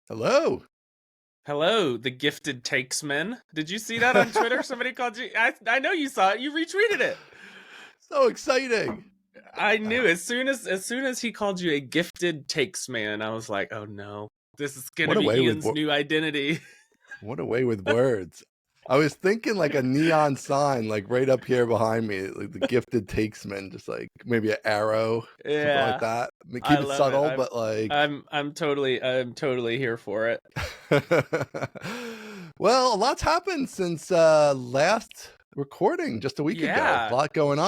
Hello. Hello, the gifted takesman. Did you see that on Twitter? Somebody called you. I know you saw it. You retweeted it. So exciting. I knew as soon as he called you a gifted takesman, I was like, oh no, this is gonna What a be way with Ian's new identity. what a way with words. I was thinking like a neon sign, like right up here behind me, like the gifted takesman, just like maybe an arrow, something like Yeah, that. I Keep it love it. subtle, I'm but like I'm totally here for it. well, a lot's happened since last recording just a week ago. A Yeah. lot going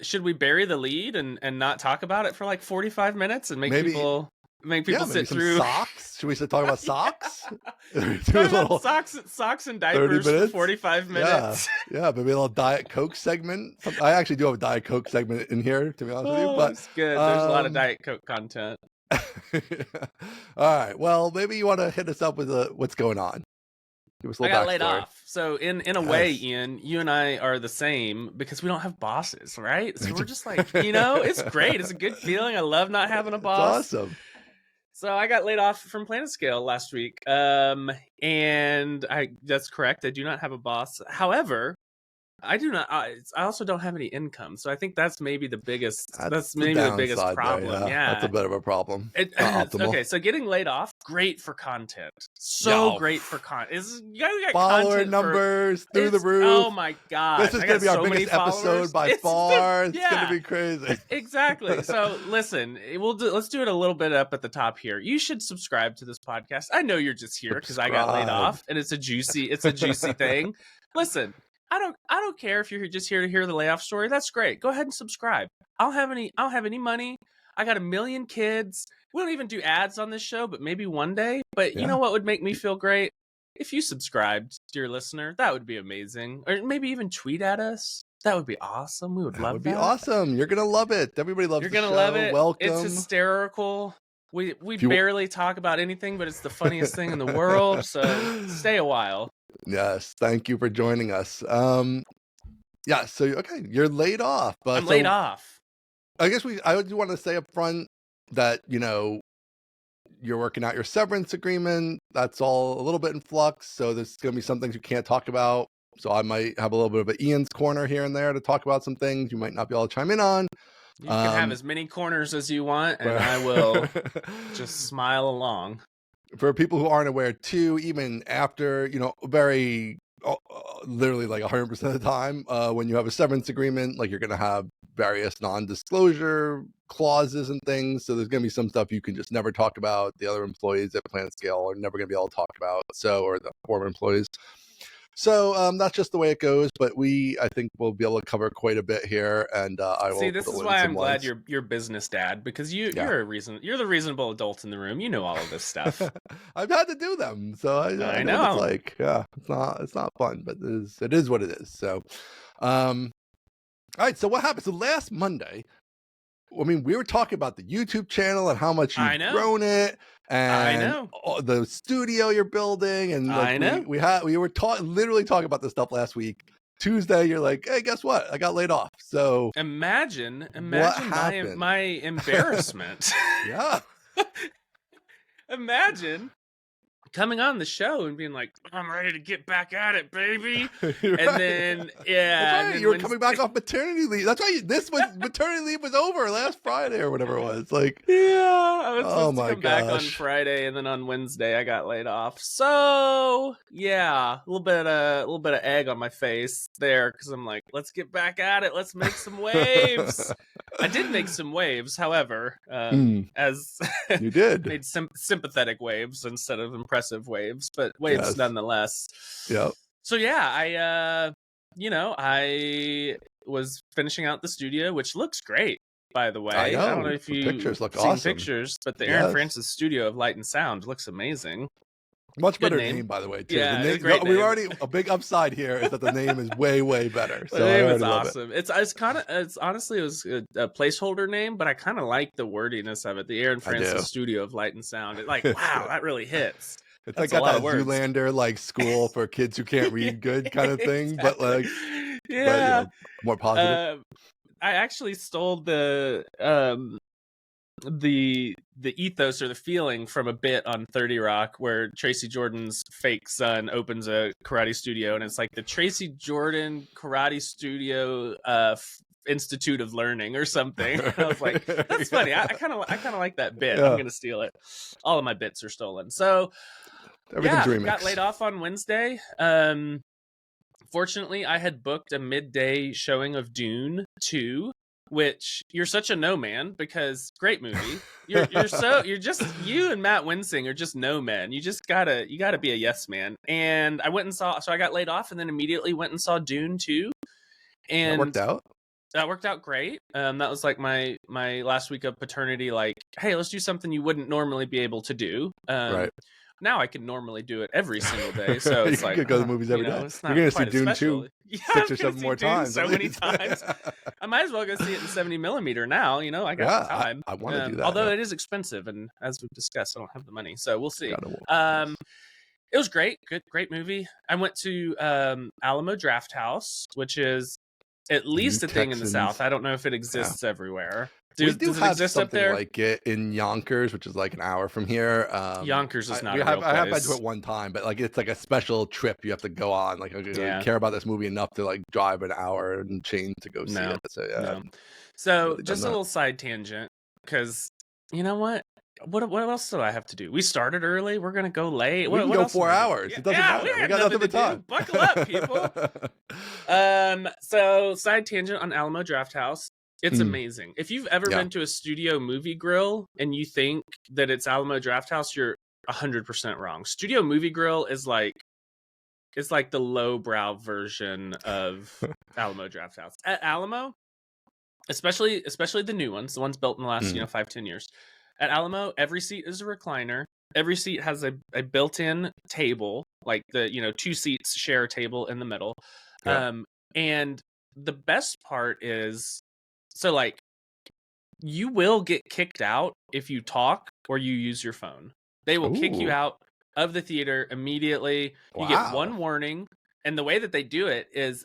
Should on. we bury the lead and not talk about it for like 45 minutes and make Maybe people maybe sit some through. socks. Should we talk about Yeah. socks? Do a Talk about little socks and 30 diapers for minutes? 45 Yeah. minutes. Yeah, maybe a little Diet Coke segment. I actually do have a Diet Coke segment in here, to be honest with you. Oh, But it's good. There's a lot of um Diet Coke content. all right. Well, maybe you want to hit us up with what's going on. Give us a I little got laid backstory. off. So in a way, Yes. Ian, you and I are the same because we don't have bosses, right? So we're just like, it's great. It's a good feeling. I love not having a It's boss. awesome. So I got laid off from PlanetScale last week. And that's correct. I do not have a boss. However, I do not. I also don't have any income, so I think that's maybe the biggest. That's That's the maybe the biggest downside there. problem. Yeah. That's a Yeah. bit of a problem. Not optimal. Okay, so getting laid off, great for content. So Yo. great for content. You got Follower content numbers through the it's- roof. Oh my gosh! This is I going to got be our so many biggest episode followers. by far. It's going to be crazy. Exactly. So listen, let's do it a little bit up at the top here. You should subscribe to this podcast. I know you're just here because I got laid Subscribe. off, and it's a juicy thing. Listen, I don't care if you're just here to hear the layoff story. That's great. Go ahead and subscribe. I don't have any money. I got 1 million kids. We don't even do ads on this show, but maybe one day. But you know what would make me feel great? If you subscribed, dear listener, that would be amazing. Or maybe even tweet at us. That would be awesome. We would love that. That would be awesome. You're gonna love it. Everybody loves You're the show. gonna love it. Welcome. It's hysterical. We barely talk about anything, but it's the funniest thing in the world. So stay a while. Yes, thank you for joining us. Yeah, so okay, you're laid off. I'm laid off. I guess I do want to say up front that you're working out your severance agreement. That's all a little bit in flux. So there's going to be some things you can't talk about. So I might have a little bit of an Ian's corner here and there to talk about some things you might not be able to chime in on. You can have as many corners as you want, and I will just smile along. For people who aren't aware too, even after, very literally like 100% of the time, when you have a severance agreement, like you're going to have various non-disclosure clauses and things. So there's going to be some stuff you can just never talk about. The other employees at PlanetScale are never going to be able to talk about. Or the former employees. So that's just the way it goes. But I think we'll be able to cover quite a bit here. And I will see. This is why I'm glad you're business dad, because you're the reasonable adult in the room. You know all of this stuff. I've had to do them, so I know what it's like. Yeah, it's not fun, but it is what it is. So, all right. So what happened? So last Monday, I mean, we were talking about the YouTube channel and how much you've grown it, and the studio you're building, and like, we were literally talking about this stuff last week. Tuesday, you're like, hey, guess what? I got laid off. So imagine my embarrassment. Yeah. Imagine coming on the show and being like, I'm ready to get back at it, baby. Right. And then, right. You were coming back off maternity leave. That's why maternity leave was over last Friday or whatever it was. Like, I was supposed to come back on Friday, and then on Wednesday I got laid off. So yeah, a little bit of egg on my face there, because I'm like, let's get back at it. Let's make some waves. I did make some waves, however, as you did made sympathetic waves instead of impressive waves, but waves nonetheless. Yep. So yeah, I was finishing out the studio, which looks great, by the way. I don't know if you pictures look seen awesome. Pictures, but the Aaron Francis Studio of Light and Sound looks amazing. Much better name, by the way, too. Yeah, the name, we've already a big upside here is that the name is way, way better. So the name is awesome. It was a placeholder name, but I kind of like the wordiness of it. The Aaron Francis Studio of Light and Sound. Wow, that really hits. It's like got that Zoolander like school for kids who can't read good kind of thing, exactly. but like more positive. I actually stole the the ethos or the feeling from a bit on 30 Rock where Tracy Jordan's fake son opens a karate studio, and it's like the Tracy Jordan Karate Studio Institute of Learning or something. I was like, that's funny. I kind of like that bit. Yeah. I'm gonna steal it. All of my bits are stolen. So Everything's remixed. Got laid off on Wednesday. Fortunately, I had booked a midday showing of Dune 2, which you're such a no man because great movie. You're just you and Matt Winsing are just no men. You gotta be a yes man. And I went and saw, so I got laid off and then immediately went and saw Dune 2. And that worked out great. That was like my last week of paternity, like, hey, let's do something you wouldn't normally be able to do. Right. Now I can normally do it every single day, so it's like you could go to the movies every day. You're gonna see Dune 2 6 or 7 more times. So many times. I might as well go see it in 70mm now. I got the time. I want to do that. Although it is expensive, and as we've discussed, I don't have the money, so we'll see. It was great. Great movie. I went to Alamo Drafthouse, which is at least a thing in the South. I don't know if it exists everywhere. We do does it have exist something up there? like it in Yonkers, which is like an hour from here. Yonkers is not a real place. I have been to it one time, but like it's like a special trip you have to go on. Like I care about this movie enough to like drive an hour and change to go see it. So So really just a little side tangent, because you know what? What else do I have to do? We started early. We're gonna go late. We can go 4 hours. It doesn't matter. We got nothing but time. Buckle up, people. So side tangent on Alamo Drafthouse. It's amazing. If you've ever been to a studio movie grill and you think that it's Alamo Drafthouse, you're 100% wrong. Studio movie grill is like, it's like the lowbrow version of Alamo Drafthouse. At Alamo, especially the new ones, the ones built in the last 5-10 years. At Alamo, every seat is a recliner. Every seat has a built-in table, like the 2 seats share a table in the middle. And the best part is, so like, you will get kicked out if you talk or you use your phone. They will kick you out of the theater immediately. You get one warning. And the way that they do it is,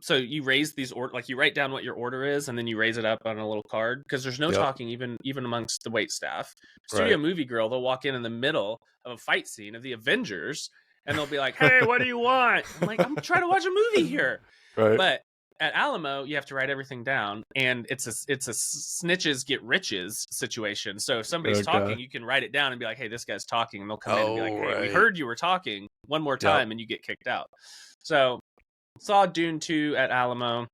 so you raise these you write down what your order is, and then you raise it up on a little card, because there's no talking even amongst the wait staff. Studio movie grill, they'll walk in the middle of a fight scene of the Avengers, and they'll be like, "Hey, what do you want?" I'm like, "I'm trying to watch a movie here." Right. But at Alamo, you have to write everything down, and it's a snitches get riches situation. So if somebody's talking, you can write it down and be like, "Hey, this guy's talking," and they'll come in and be like, "Hey, we heard you were talking one more time," and you get kicked out. So saw Dune 2 at Alamo,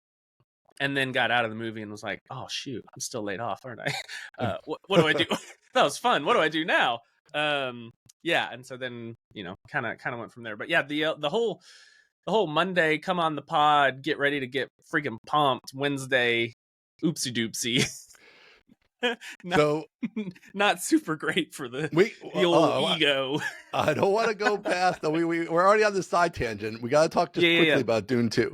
and then got out of the movie and was like, "Oh shoot, I'm still laid off, aren't I? What do I do?" That was fun. What do I do now? And so then kind of went from there. But yeah, the whole Monday, come on the pod, get ready to get freaking pumped. Wednesday, oopsie doopsie. Not super great for the old ego. I don't want to go past. We're already on the side tangent. We got to talk just quickly about Dune 2.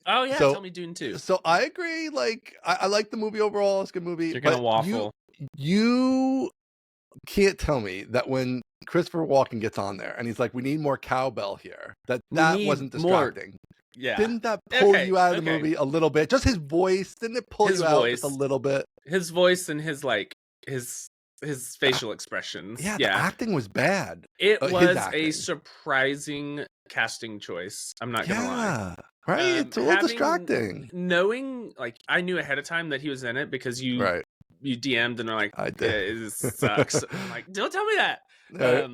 Oh yeah, tell me Dune 2. So I agree. Like I like the movie overall. It's a good movie. You're gonna waffle. You can't tell me that when Christopher Walken gets on there and he's like, "We need more cowbell here," that wasn't distracting. Yeah. Didn't that pull you out of the movie a little bit? Just his voice, didn't it pull you out just a little bit? His voice and his facial expressions. Yeah, the acting was bad. It was a surprising casting choice. I'm not gonna lie. Right. It's a little distracting. Knowing, like, I knew ahead of time that he was in it because you DM'd and are like, I did. This sucks. I'm like, don't tell me that. Right.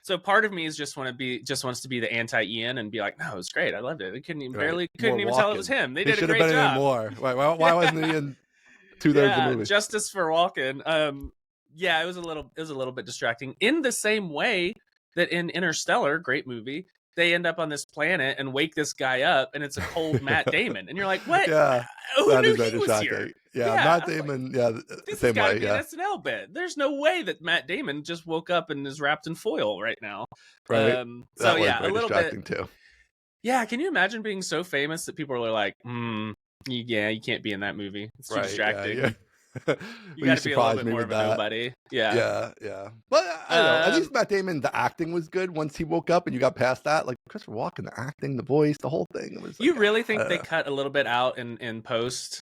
So part of me just wants to be the anti-Ian and be like, no, it was great. I loved it. I couldn't even tell it was him. They did a great job. Should have been in more. Why wasn't he in 2/3 of the movie? Justice for Walken. It was a little bit distracting. In the same way that in Interstellar, great movie, they end up on this planet and wake this guy up, and it's a cold Matt Damon, and you're like, what? Yeah, who knew he was here? Yeah, Matt Damon. Like, this same has got to way. be an SNL bit. There's no way that Matt Damon just woke up and is wrapped in foil right now. Right. A little bit too. Yeah, can you imagine being so famous that people are like, you can't be in that movie. It's too distracting. Yeah. You got to be a little bit more of a nobody. Yeah. But I don't know. At least Matt Damon, the acting was good once he woke up and you got past that. Like Christopher Walken, the acting, the voice, the whole thing. It was. You really think they cut a little bit out in post?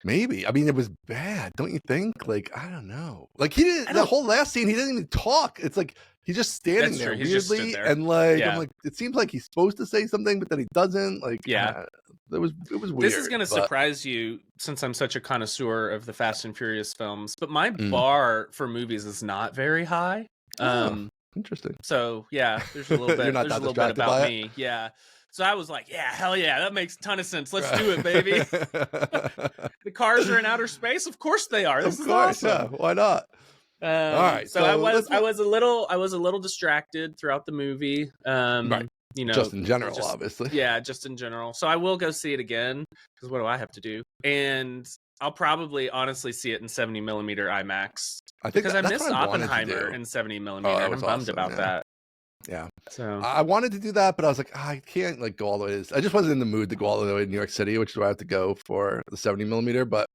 Maybe. I mean, it was bad, don't you think? Like, I don't know. Like, he didn't. I The don't. whole last scene, he didn't even talk. It's like he's just standing That's there true. He just stood weirdly, there. and like I'm Yeah. like, it seems like he's supposed to say something, but then he doesn't. Like, Yeah. it was weird. This is going to but- surprise you since I'm such a connoisseur of the Fast and Furious films, but my Mm. bar for movies is not very high. Interesting. So yeah, there's a little bit. You're not There's a that little bit distracted about by it? me. Yeah. So I was like, yeah, hell yeah, that makes a ton of sense. Let's do it, baby. The cars are in outer space. Of course they are. This Of is course, awesome. yeah. Why not? All right. So I was a little distracted throughout the movie. Right. You know, Just in general, obviously. Yeah, just in general. So I will go see it again because what do I have to do? And I'll probably honestly see it in 70 millimeter IMAX. I think Because I missed what I wanted to Oppenheimer do. in 70 millimeter, that and I'm was bummed awesome, about yeah. that. Yeah. So I wanted to do that, but I was like, I can't like go all the way. I just wasn't in the mood to go all the way to New York City, which is where I have to go for the 70 millimeter. But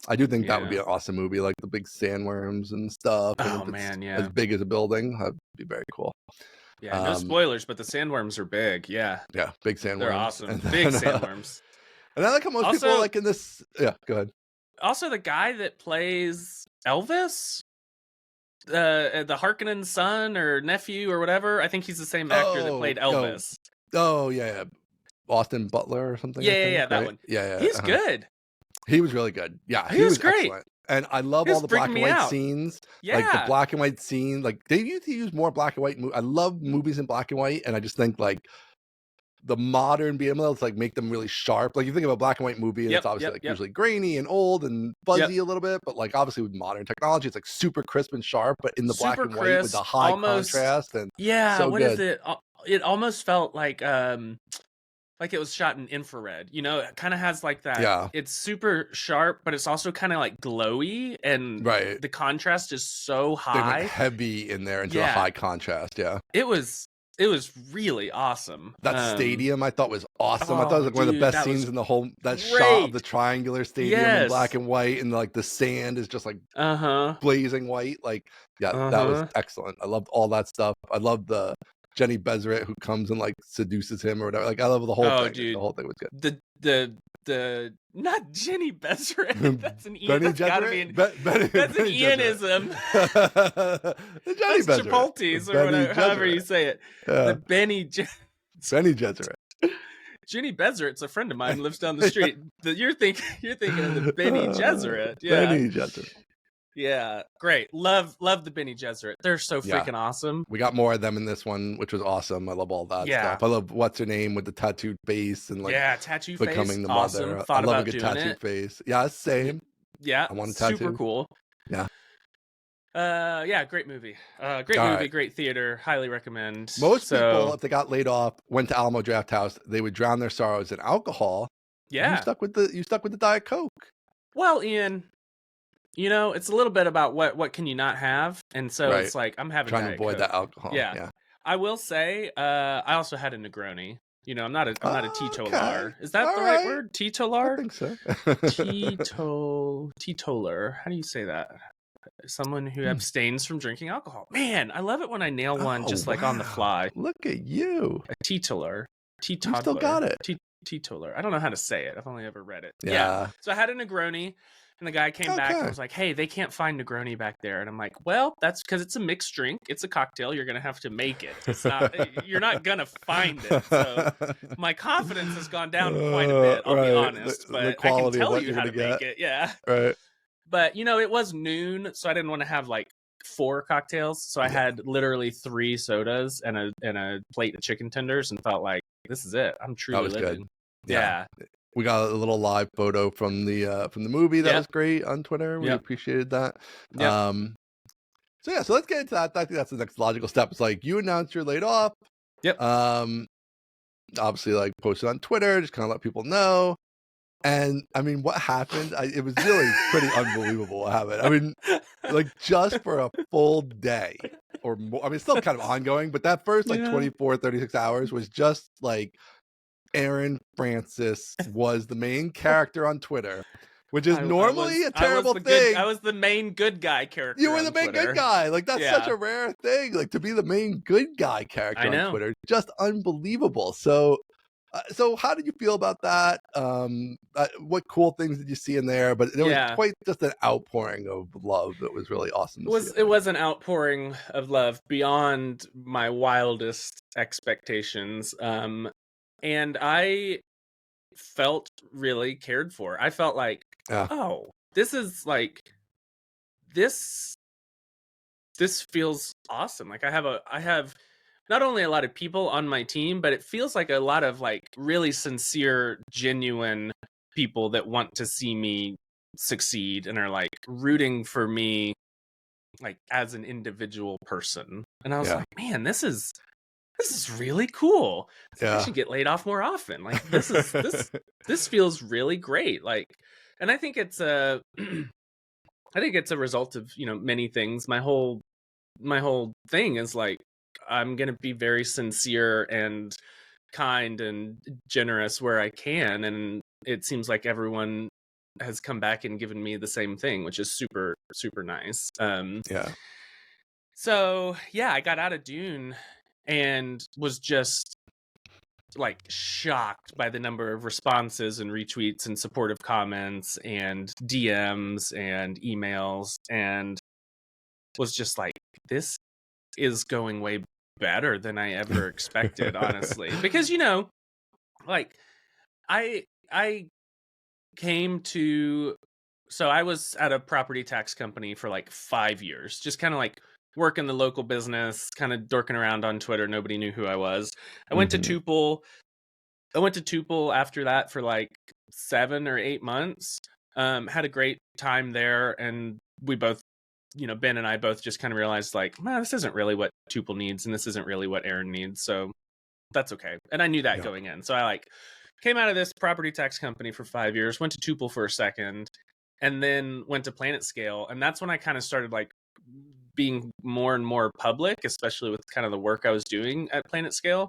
I do think that would be Yeah. an awesome movie, like the big sandworms and stuff. And Oh, if it's man, yeah. as big as a building, that'd be very cool. yeah, no spoilers, but the sandworms are big. Yeah, Yeah, big sandworms. they're awesome. And Big then, sandworms. And I like how most people Also- like in this. Yeah, go ahead. Also, the guy that plays Elvis, the Harkonnen son or nephew or whatever, I think he's the same actor that played Elvis. Oh yeah, Austin Butler or something. I think, Yeah, that right? one. Yeah, He's good. He was really good. Yeah, He was great. excellent. And I love He all was the black freaking and me white out. scenes. Yeah, Like the black and white scene. Like they used to use more black and white. I love movies in black and white, and I just think like the modern being able to like make them really sharp. Like you think of a black and white movie, and Yep, it's obviously yep, like yep. usually grainy and old and fuzzy a little bit. But like obviously with modern technology, it's like super crisp and sharp. But in the black Super and white with the crisp, high almost- contrast and yeah. so What is good. it? It almost felt like it was shot in infrared. You know, it kind of has like that. Yeah. It's super sharp, but it's also kind of like glowy, and Right. the contrast is so They went high. heavy in there into the Yeah. high contrast. Yeah. It was really awesome. That stadium I thought was awesome. I thought it was like one of the dude, best that was scenes in the whole. That shot great. of the triangular stadium in Yes. black and white, and like the sand is just like Uh-huh. blazing white. Like, yeah, that was excellent. I loved all that stuff. I loved the Jenny Bezeret who comes and like seduces him or whatever. Like, I love the whole Oh, thing. dude. The whole thing was good. The not Jenny Bezeret. That's an Ian. Benny That's gotta be Gesserit? an, that's an Benny Gesserit. Ianism. The Jenny That's Bezeret. Chipotle's or Benny whatever, however Gesserit. you say it. Yeah. The Benny Gesserit. Jenny Bezzeret's a friend of mine, lives down the street. You're thinking of the Benny Gesserit. Yeah. Benny Gesserit. Yeah. Great. Love the Benny Gesserit. They're so Yeah. freaking awesome. We got more of them in this one, which was awesome. I love all that Yeah. stuff. I love what's her name with the tattooed face and like yeah, tattoo face. becoming the awesome. mother. Thought I love about a good doing tattooed it. face. Yeah, same. Yeah. I want a Super tattoo. cool. Yeah. Yeah, great movie. Great All movie, right. great theater. Highly recommend. Most So, people, if they got laid off, went to Alamo Drafthouse, they would drown their sorrows in alcohol. yeah. You stuck with the Diet Coke. Well, Ian, you know, it's a little bit about what can you not have, and so Right. it's like I'm having Trying to Diet avoid Coke. that alcohol. Yeah. Yeah. I will say, I also had a Negroni. You know, I'm not a teetotaler. Okay. Is that All the right right. word? I Teetotaler? think so. Teetotaler. How do you say that? Someone who Hmm. abstains from drinking alcohol. Man, I love it when I nail one Oh, just like on the wow. fly. Look at you. A teetotaler. You still got it. Teetotaler. I don't know how to say it. I've only ever read it. Yeah. So I had a Negroni, and the guy came back and Okay. was like, "Hey, they can't find Negroni back there." And I'm like, "Well, that's because it's a mixed drink. It's a cocktail. You're gonna have to make it. It's not. You're not gonna find it." So my confidence has gone down quite a bit. I'll be Right. honest, The but I can quality of tell what you you're how to gonna make get. it. Yeah. Right. But you know, it was noon, so I didn't want to have like 4 cocktails. So I had literally 3 sodas and a plate of chicken tenders, and felt like this is it. I'm That truly was living. good. Yeah. We got a little live photo from the movie that Yep. was great on Twitter. We Yep. appreciated that. Yep. So yeah, so let's get into that. I think that's the next logical step. It's like you announced you're laid off. Yep. Obviously like posted on Twitter, just kind of let people know. And I mean, what happened? It was really pretty unbelievable what happened. I mean, like just for a full day or more. I mean, it's still kind of ongoing, but that first like Yeah. 24, 36 hours was just like Aaron Francis was the main character on Twitter, which is normally a terrible thing. I was the main good guy character. You were the on main Twitter. good guy. Like that's such Yeah. a rare thing. Like to be the main good guy character I on know. Twitter, just unbelievable. So So how did you feel about that? What cool things did you see in there? But there was Yeah. quite just an outpouring of love that was really awesome to see. It was an outpouring of love beyond my wildest expectations. And I felt really cared for. I felt like, Yeah. oh, this is like this feels awesome. Like I have not only a lot of people on my team, but it feels like a lot of like really sincere, genuine people that want to see me succeed and are like rooting for me like as an individual person. And I was Yeah. like, man, this is really cool. It's like, I Yeah. should get laid off more often. Like this feels really great. Like, and I think it's a I think it's a result of, you know, many things. My whole thing is like I'm going to be very sincere and kind and generous where I can, and it seems like everyone has come back and given me the same thing, which is super super nice. Yeah. So yeah, I got out of Dune and was just like shocked by the number of responses and retweets and supportive comments and DMs and emails, and was just like, this is going way better than I ever expected, honestly. Because, you know, like I came to, so I was at a property tax company for like 5 years, just kind of like working the local business, kind of dorking around on Twitter. Nobody knew who I was. I went to Tuple. After that for like 7 or 8 months. Had a great time there, and we both, you know, Ben and I both just kind of realized like, man, this isn't really what Tuple needs, and this isn't really what Aaron needs. So that's okay. And I knew that going in. So I like came out of this property tax company for 5 years, went to Tuple for a second, and then went to PlanetScale. And that's when I kind of started like being more and more public, especially with kind of the work I was doing at PlanetScale.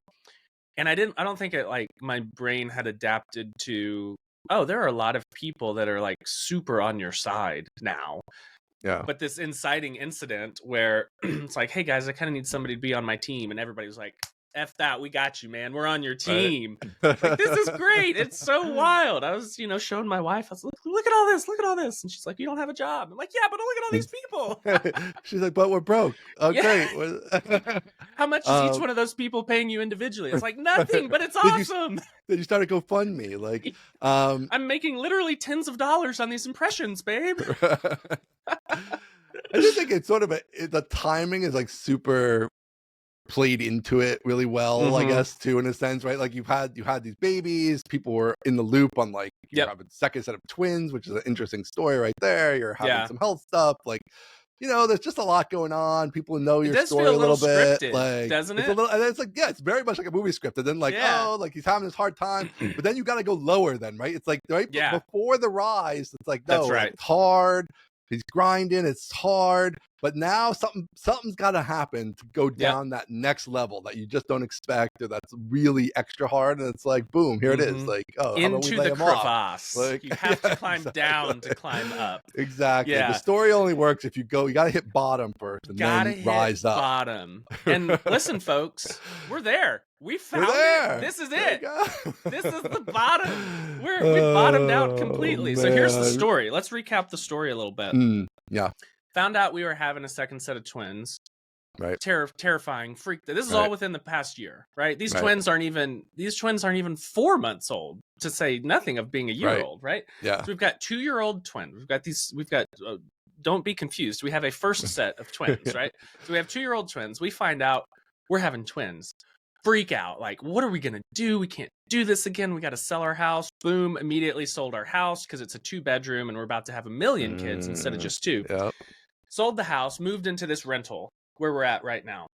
And I don't think it like my brain had adapted to, oh, there are a lot of people that are like super on your side now. Yeah. But this inciting incident where it's like, hey guys, I kind of need somebody to be on my team. And everybody was like, F that, we got you, man. We're on your team. Right. Like, this is great. It's so wild. I was, you know, showing my wife, I was like, look at all this. Look at all this. And she's like, you don't have a job. I'm like, yeah, but look at all these people. She's like, but we're broke. Oh, Yeah. great. How much is each one of those people paying you individually? It's like nothing, but it's awesome. Then you start to GoFundMe. Like, I'm making literally tens of dollars on these impressions, babe. I just think it's sort of the timing is like super played into it really well, I guess, too, in a sense, right? Like you had these babies, people were in the loop on like you're having second set of twins, which is an interesting story right there. You're having some health stuff, like, you know, there's just a lot going on. People know your story a little bit, scripted, like, doesn't it? It's a little, and it's like, yeah, it's very much like a movie script. And then like, oh, like he's having this hard time, but then you got to go lower, then, right? It's like before the rise, it's like, no, like, it's hard. He's grinding, it's hard, but now something's got to happen to go down that next level that you just don't expect, or that's really extra hard, and it's like, boom, here it is, like, oh, into the crevasse. Like, you have to climb down to climb up. Exactly. The story only works if you got to hit bottom first, and then rise up. Bottom. And listen, folks, we're there. We found it. This is it. This is the bottom. We bottomed out completely. So here's the story. Let's recap the story a little bit. Yeah. Found out we were having a second set of twins. Right. Terrifying. Freak. This is all within the past year, right? These twins aren't even 4 months old, to say nothing of being a year old, right? Yeah. So we've got 2-year-old twins. We've got don't be confused. We have a first set of twins, right? So we have 2-year-old twins. We find out we're having twins. Freak out. Like, what are we going to do? We can't do this again. We got to sell our house. Boom. Immediately sold our house because it's a 2-bedroom and we're about to have 1 million kids instead of just 2. Yep. Sold the house, moved into this rental where we're at right now.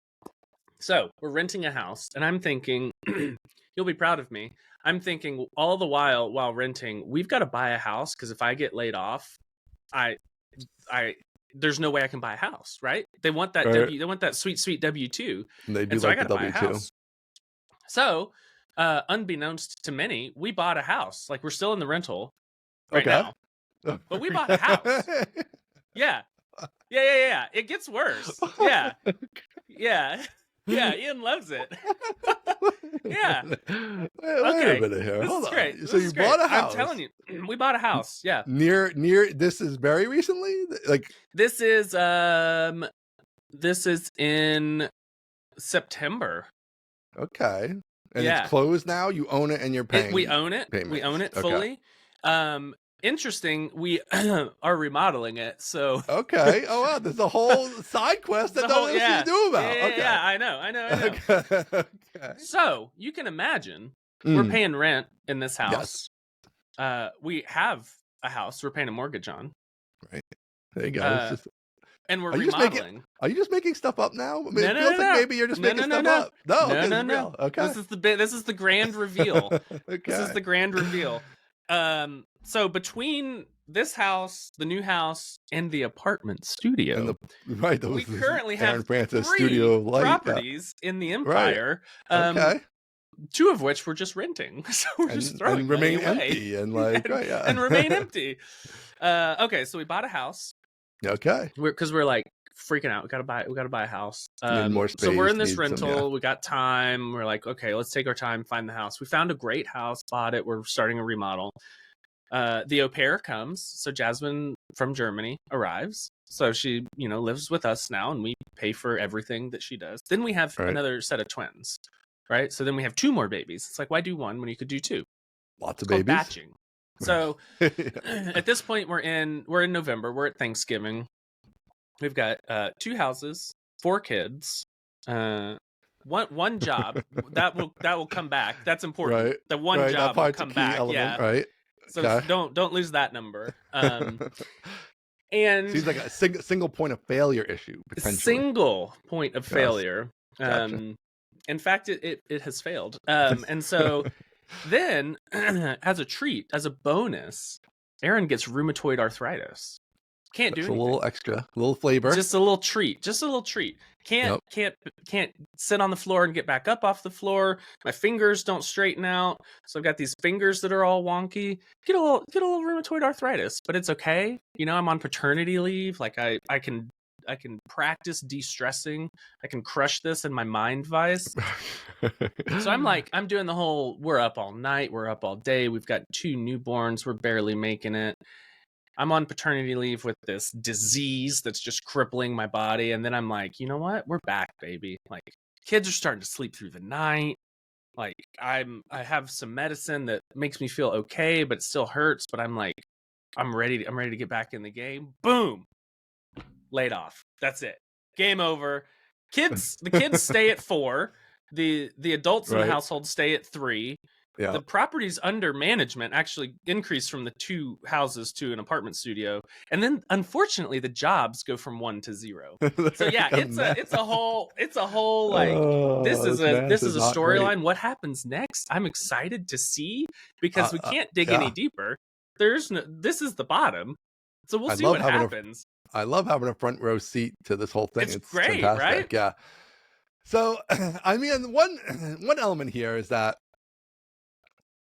So we're renting a house, and I'm thinking, you'll be proud of me. I'm thinking all the while renting, we've got to buy a house because if I get laid off, there's no way I can buy a house, right? They want that they want that sweet W-2. And so like I got to buy a house. So, unbeknownst to many, we bought a house. Like, we're still in the rental right now, but we bought a house. Yeah. It gets worse. Yeah. Yeah, Ian loves it. Yeah. Wait a minute here. This Hold is on. great. So This you is great. bought a house. I'm telling you, we bought a house. Yeah. Near. This is very recently. Like This is in September. okay, and Yeah. it's closed now. You own it, and you're paying. We own it. payments. We own it Okay. fully. Interesting. We are remodeling it. So Okay. Oh wow, there's a whole side quest that no one else knew about. Yeah, Okay. yeah, I know. Okay. So you can imagine we're paying rent in this house. Yes. We have a house we're paying a mortgage on. Right. There you go. It's just, and we're are you just remodeling. are you just making stuff up now? I mean, No, it no, feels no, like no. maybe you're just No, making no, stuff no. up. No, okay, No, it's no. real. Okay. This is the grand reveal. Okay. This is the grand reveal. So between this house, the new house, and the apartment studio, and we currently have Francis 3 studio light, properties in the Empire. Right. Okay. 2 of which we're just renting, so we're just throwing and remain money away. empty and like right, yeah. and remain empty. Okay, so we bought a house. Okay. Because we're like freaking out. We gotta buy a house. Need more space, so we're in this need rental. some, yeah. We got time. We're like, okay, let's take our time, find the house. We found a great house, bought it. We're starting a remodel. The au pair comes. So Jasmine from Germany arrives. So she, lives with us now, and we pay for everything that she does. Then we have another set of twins, right? So then we have 2 more babies. It's like, why do 1 when you could do 2? Lots of It's called babies. batching. So at this point, we're in November. We're at Thanksgiving. We've got 2 houses, 4 kids, one job that will come back. That's important. Right. The one right. job will come back. Element, yeah. Right. So don't lose that number. And seems like a single point of failure issue potentially. Single point of failure. Gotcha. In fact, it has failed. And so then, as a treat, as a bonus, Aaron gets rheumatoid arthritis. Can't do anything. A little extra, a little flavor. Just a little treat. Can't sit on the floor and get back up off the floor. My fingers don't straighten out, so I've got these fingers that are all wonky. Get a little rheumatoid arthritis, but it's okay. I'm on paternity leave. Like I can practice de-stressing. I can crush this in my mind vice. So I'm doing the whole. We're up all night. We're up all day. We've got 2 newborns. We're barely making it. I'm on paternity leave with this disease that's just crippling my body. And then I'm like, you know what? We're back, baby. Like, kids are starting to sleep through the night. Like, I have some medicine that makes me feel okay, but it still hurts. But I'm like, I'm ready to get back in the game. Boom. Laid off. That's it. Game over. The kids stay at 4. The adults in the household stay at 3. Yeah. The properties under management actually increase from the 2 houses to an apartment studio, and then unfortunately the jobs go from 1 to 0. So yeah, it's a whole like this is a storyline. What happens next? I'm excited to see because we can't dig any deeper. This is the bottom, so we'll see what happens. I love having a front row seat to this whole thing. It's great, fantastic. Right? Yeah. So I mean, one element here is that.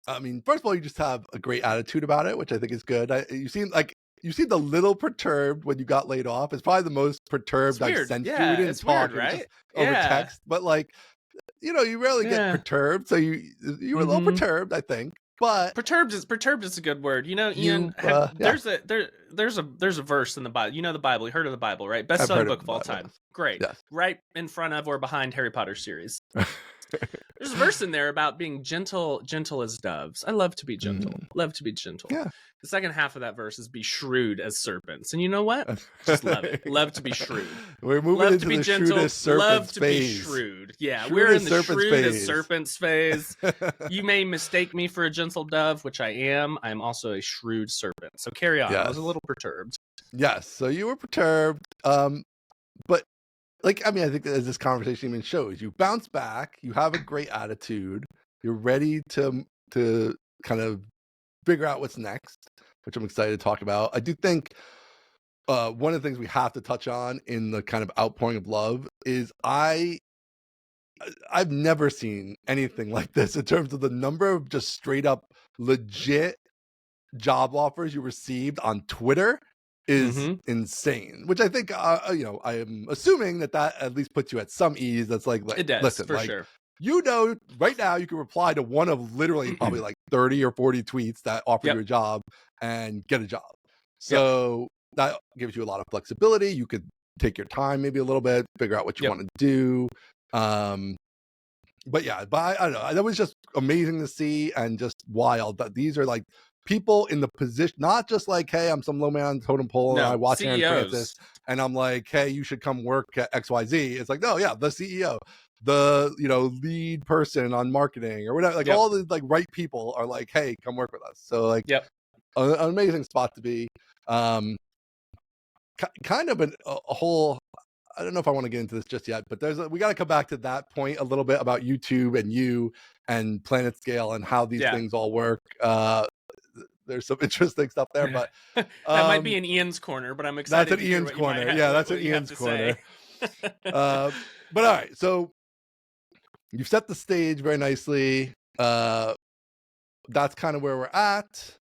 I mean, first of all, you just have a great attitude about it, which I think is good. You seemed a little perturbed when you got laid off. It's probably the most perturbed I've sensed you. We didn't talk, weird, right? Just over text, but like, you rarely get perturbed, so you were a little perturbed, I think. But perturbed is a good word. Ian, there's a verse in the Bible. The Bible. You heard of the Bible, right? Best-selling book of all time. Yes. Great. Yes. Right in front of or behind Harry Potter series. There's a verse in there about being gentle as doves. I love to be gentle. Love to be gentle. Yeah. The second half of that verse is be shrewd as serpents. And you know what? Just love it. Love to be shrewd. We're moving love into to be the gentle. shrewdest serpents Love to phase. Be shrewd. Yeah, we're in the shrewdest serpents phase. You may mistake me for a gentle dove, which I am. I'm also a shrewd serpent. So carry on. Yes. I was a little perturbed. Yes. So you were perturbed. But I think as this conversation even shows, you bounce back, you have a great attitude, you're ready to kind of figure out what's next, which I'm excited to talk about. I do think one of the things we have to touch on in the kind of outpouring of love is I've never seen anything like this in terms of the number of just straight up legit job offers you received on Twitter is insane, which I think, you know, I am assuming that at least puts you at some ease. That's like It does, listen, for like, sure. you know, right now you can reply to one of literally probably like 30 or 40 tweets that offer you a job and get a job. So that gives you a lot of flexibility. You could take your time, maybe a little bit, figure out what you want to do. But yeah, I don't know. That was just amazing to see and just wild that these are like people in the position, not just like, hey, I'm some low man on the totem pole and I watch Aaron Francis and I'm like, hey, you should come work at XYZ. It's like, no, yeah, the CEO, the, you know, lead person on marketing or whatever, like all the like right people are like, hey, come work with us. So like an amazing spot to be. Kind of a whole, I don't know if I want to get into this just yet, but we got to come back to that point a little bit about YouTube and you and PlanetScale and how these things all work. There's some interesting stuff there, but that might be in Ian's corner, but I'm excited. That's an Ian's corner. That's an Ian's corner. But all right, so you've set the stage very nicely. That's kind of where we're at.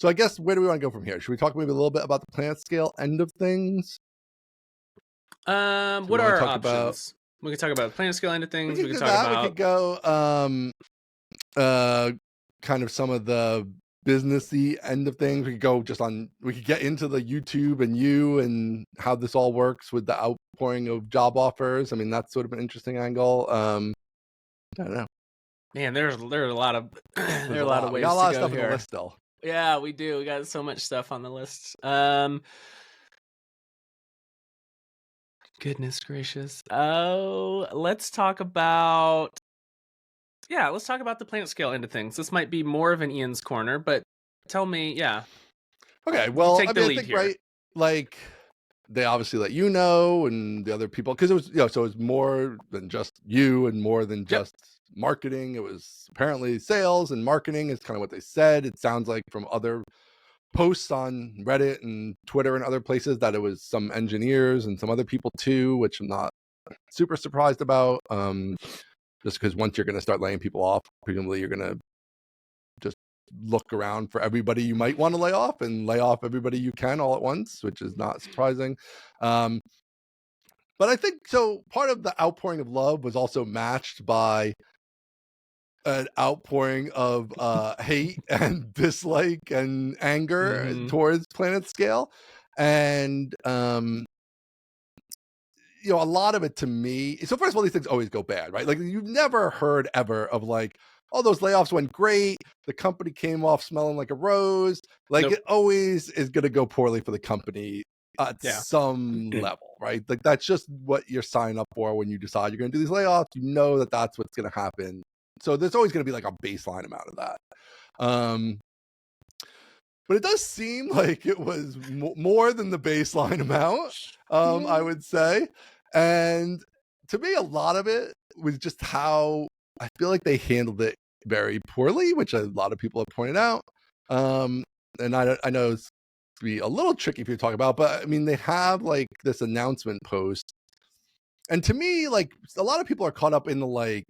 So I guess where do we want to go from here? Should we talk maybe a little bit about the PlanetScale end of things? What are our options? We could talk about PlanetScale end of things. We could talk about. We could go kind of some of the businessy end of things. We could get into the YouTube and you and how this all works with the outpouring of job offers. I mean, that's sort of an interesting angle. I don't know. Man, there's a lot of ways. We got a lot of stuff on the list still. Yeah, we do. We got so much stuff on the list. Goodness gracious. Oh, let's talk about the PlanetScale end of things. This might be more of an Ian's corner, but tell me, Okay, well, I think here. Right, like they obviously let you know and the other people, because it was, you know, so it was more than just you and more than just marketing. It was apparently sales and marketing is kind of what they said. It sounds like from other posts on Reddit and Twitter and other places that it was some engineers and some other people too, which I'm not super surprised about. Just because once you're going to start laying people off, presumably you're going to just look around for everybody you might want to lay off and lay off everybody you can all at once, which is not surprising. But I think so part of the outpouring of love was also matched by an outpouring of hate and dislike and anger towards PlanetScale. And you know, a lot of it to me, so first of all, these things always go bad, right? Like you've never heard ever of like, oh, those layoffs went great, the company came off smelling like a rose. Like it always is going to go poorly for the company at some level, right? Like that's just what you're signing up for when you decide you're going to do these layoffs. You know that that's what's going to happen. So there's always going to be like a baseline amount of that. But it does seem like it was more than the baseline amount, I would say. And to me, a lot of it was just how I feel like they handled it very poorly, which a lot of people have pointed out. And I know it's be a little tricky for you to talk about, but I mean, they have like this announcement post. And to me, like a lot of people are caught up in the like,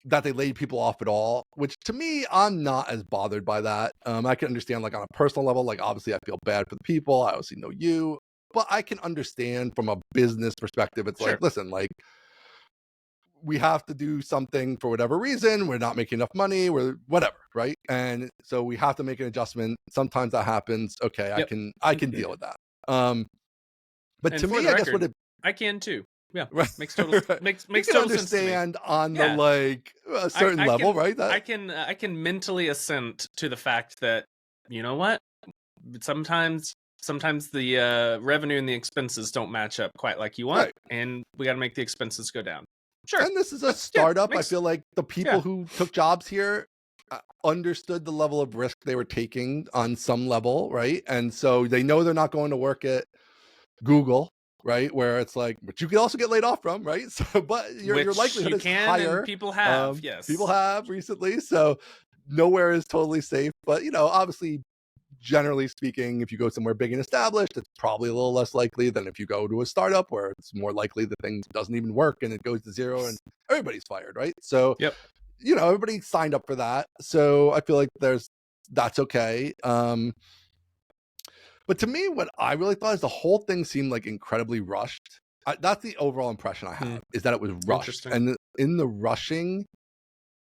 that they laid people off at all, which to me, I'm not as bothered by that. I can understand like on a personal level, like obviously I feel bad for the people. I obviously know you, but I can understand from a business perspective. It's like, listen, like we have to do something for whatever reason. We're not making enough money. We're whatever. Right. And so we have to make an adjustment. Sometimes that happens. Okay. I can deal with that. But and to me, I guess I can too. Yeah, right. Makes total makes total understand sense to me. On the like a certain level, right? That I can mentally assent to the fact that you know what, sometimes the revenue and the expenses don't match up quite like you want, and we got to make the expenses go down. Sure. And this is a startup. I feel like the people who took jobs here understood the level of risk they were taking on some level, right? And so they know they're not going to work at Google. Right, where it's like, but you can also get laid off from, right? So, but your likelihood is higher. And people have, people have recently. So, nowhere is totally safe. But you know, obviously, generally speaking, if you go somewhere big and established, it's probably a little less likely than if you go to a startup where it's more likely the thing doesn't even work and it goes to zero and everybody's fired, right? So, you know, everybody signed up for that. So, I feel like that's okay. But to me, what I really thought is the whole thing seemed like incredibly rushed. That's the overall impression I have, is that it was rushed. Interesting. And in the rushing,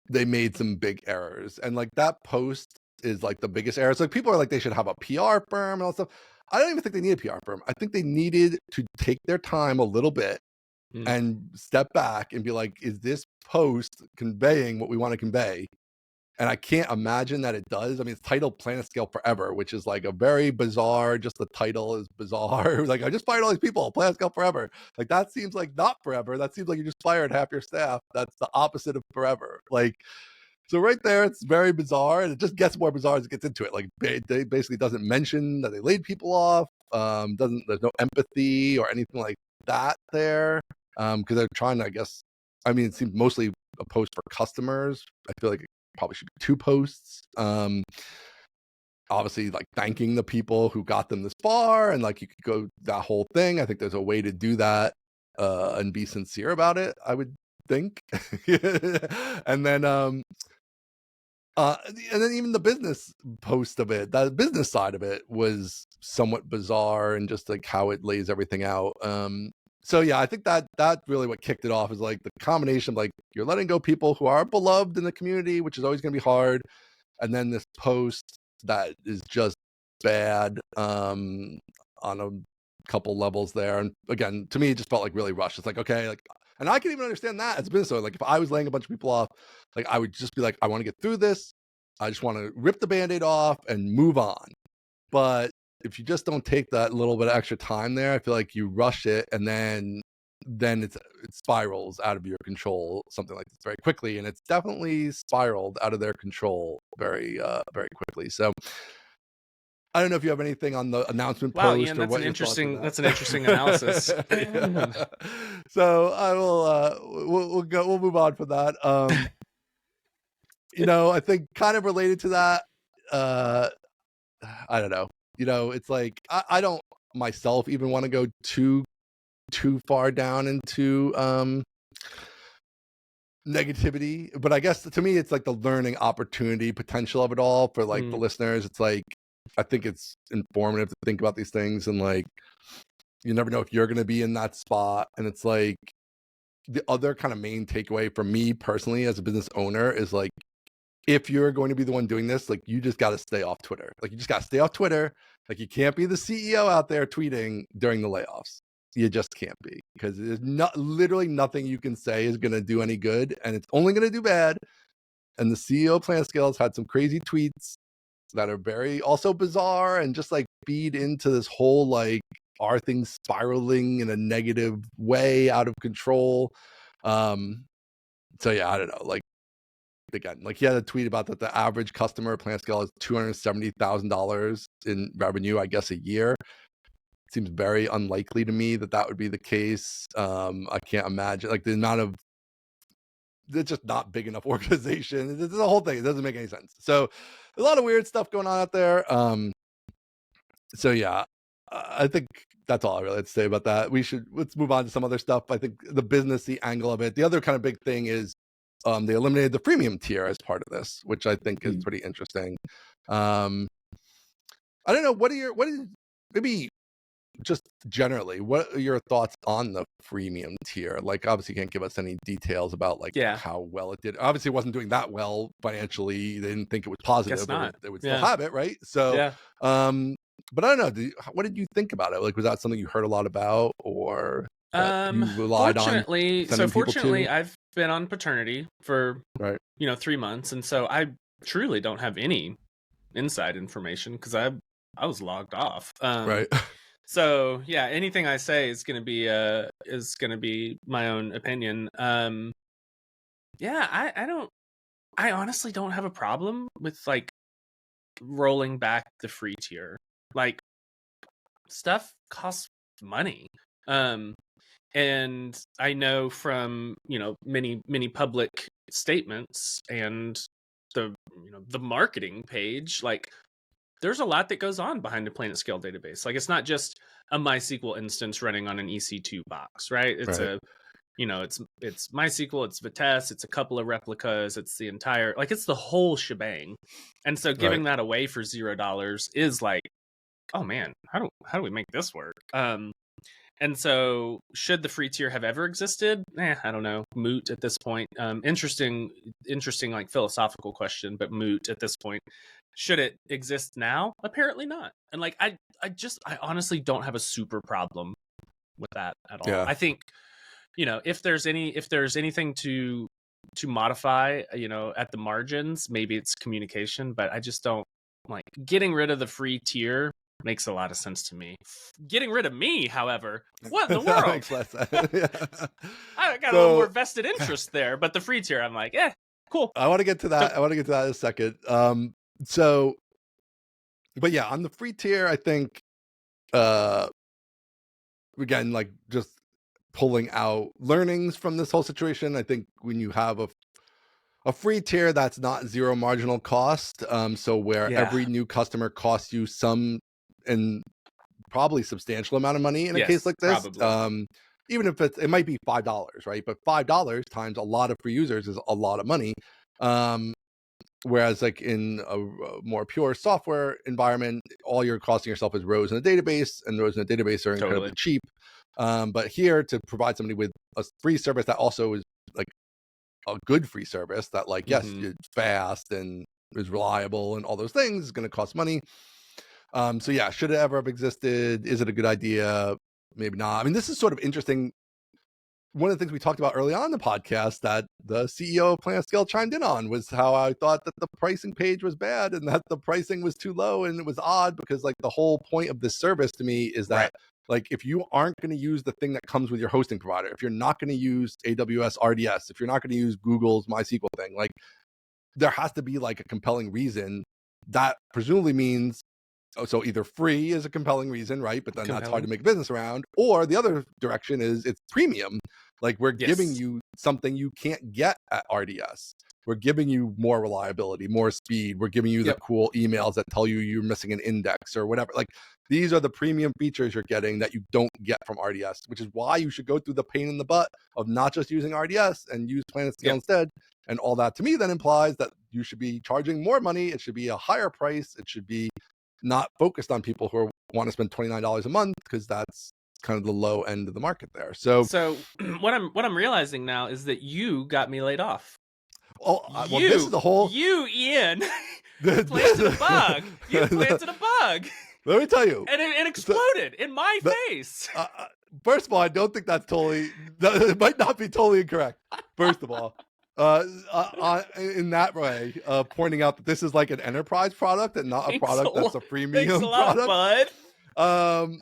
they made some big errors. And like that post is like the biggest error. So like, people are like, they should have a PR firm and all that stuff. I don't even think they need a PR firm. I think they needed to take their time a little bit and step back and be like, is this post conveying what we want to convey? And I can't imagine that it does. I mean, it's titled PlanetScale Forever, which is like a very bizarre, just the title is bizarre. Like, I just fired all these people, PlanetScale Forever. Like, that seems like not forever. That seems like you just fired half your staff. That's the opposite of forever. Like, so right there, it's very bizarre. And it just gets more bizarre as it gets into it. Like, they basically doesn't mention that they laid people off. There's no empathy or anything like that there. Because they're trying to, I guess, I mean, it seems mostly a post for customers. I feel like probably should be 2 posts. Obviously, like thanking the people who got them this far, and like you could go that whole thing. I think there's a way to do that and be sincere about it, I would think. And then even the business post of it, that business side of it was somewhat bizarre, and just like how it lays everything out. So yeah, I think that really what kicked it off is like the combination of like, you're letting go people who are beloved in the community, which is always going to be hard, and then this post that is just bad on a couple levels there. And again, to me, it just felt like really rushed. It's like, okay, like, and I can even understand that as a business owner. Like, if I was laying a bunch of people off, like, I would just be like, I want to get through this. I just want to rip the Band-Aid off and move on. But if you just don't take that little bit of extra time there, I feel like you rush it, and then it spirals out of your control, something like this, very quickly. And it's definitely spiraled out of their control very quickly. So I don't know if you have anything on the announcement post. Ian, or what your thoughts on that. that's an interesting analysis. So I will we'll move on from that. I think kind of related to that, I don't know. It's like I don't myself even want to go too far down into negativity, but I guess to me it's like the learning opportunity potential of it all for like the listeners. It's like, I think it's informative to think about these things, and like, you never know if you're going to be in that spot. And it's like, the other kind of main takeaway for me personally as a business owner is like, if you're going to be the one doing this, like, you just got to stay off Twitter. Like, you just got to stay off Twitter. Like, you can't be the CEO out there tweeting during the layoffs. You just can't be, because there's literally nothing you can say is going to do any good, and it's only going to do bad. And the CEO of PlanetScale has had some crazy tweets that are very also bizarre, and just like feed into this whole like, are things spiraling in a negative way out of control? So yeah, I don't know. Like, again, like, he had a tweet about that the average customer at PlanetScale is $270,000 in revenue, I guess, a year. It seems very unlikely to me that would be the case. I can't imagine, like, the amount of, it's just not big enough organization. It's the whole thing. It doesn't make any sense. So a lot of weird stuff going on out there. So yeah, I think that's all I really have to say about that. Let's move on to some other stuff. I think the businessy angle of it. The other kind of big thing is they eliminated the freemium tier as part of this, which I think is pretty interesting. I don't know. Maybe just generally, what are your thoughts on the freemium tier? Like, obviously you can't give us any details about like how well it did. Obviously it wasn't doing that well financially. They didn't think it was positive. Guess not. They would still have it, right? So but I don't know. What did you think about it? Like, was that something you heard a lot about, or you relied fortunately, on? Fortunately, I've been on paternity for 3 months, and so I truly don't have any inside information because I was logged off. Right. So yeah, anything I say is gonna be my own opinion. I honestly don't have a problem with like rolling back the free tier. Like, stuff costs money. And I know from, many public statements and the marketing page, like, there's a lot that goes on behind the PlanetScale database. Like, it's not just a MySQL instance running on an EC2 box, right? It's it's MySQL, it's Vitesse, it's a couple of replicas, it's the entire, like, it's the whole shebang. And so giving that away for $0 is like oh man, how do we make this work? And so, should the free tier have ever existed? I don't know. Moot at this point. Interesting, like philosophical question, but moot at this point. Should it exist now? Apparently not. And like, I honestly don't have a super problem with that at all. Yeah. I think, if there's anything to modify, at the margins, maybe it's communication, but I just don't like getting rid of the free tier. Makes a lot of sense to me. Getting rid of me, however, what in the world? Makes less sense. Yeah. I got a little more vested interest there, but the free tier, I'm like, cool. I want to get to that. I want to get to that in a second. But yeah, on the free tier, I think, again, like just pulling out learnings from this whole situation. I think when you have a free tier that's not zero marginal cost, so where every new customer costs you some and probably substantial amount of money in a case like this. Even if it might be $5, right? But $5 times a lot of free users is a lot of money. Whereas like in a more pure software environment, all you're costing yourself is rows in a database, and rows in a database are incredibly cheap. But here, to provide somebody with a free service that also is like a good free service that like, yes, it's fast and is reliable and all those things, is going to cost money. So yeah, should it ever have existed? Is it a good idea? Maybe not. I mean, this is sort of interesting. One of the things we talked about early on in the podcast that the CEO of PlanetScale chimed in on was how I thought that the pricing page was bad and that the pricing was too low, and it was odd because like the whole point of this service to me is that like if you aren't going to use the thing that comes with your hosting provider, if you're not going to use AWS RDS, if you're not going to use Google's MySQL thing, like there has to be like a compelling reason. That presumably means, so either free is a compelling reason, right? But then that's hard to make business around. Or the other direction is it's premium. Like we're giving you something you can't get at RDS. We're giving you more reliability, more speed. We're giving you the cool emails that tell you you're missing an index or whatever. Like these are the premium features you're getting that you don't get from RDS, which is why you should go through the pain in the butt of not just using RDS and use PlanetScale instead. And all that to me then implies that you should be charging more money. It should be a higher price. It should be not focused on people who want to spend $29 a month, because that's kind of the low end of the market there. So what I'm realizing now is that you got me laid off. Well, this is the whole Ian planted a bug. You planted a bug. Let me tell you, and it exploded in my face. First of all, I don't think that's totally. It might not be totally incorrect. First of all. In that way, pointing out that this is like an enterprise product and not a product that's a freemium product. Bud.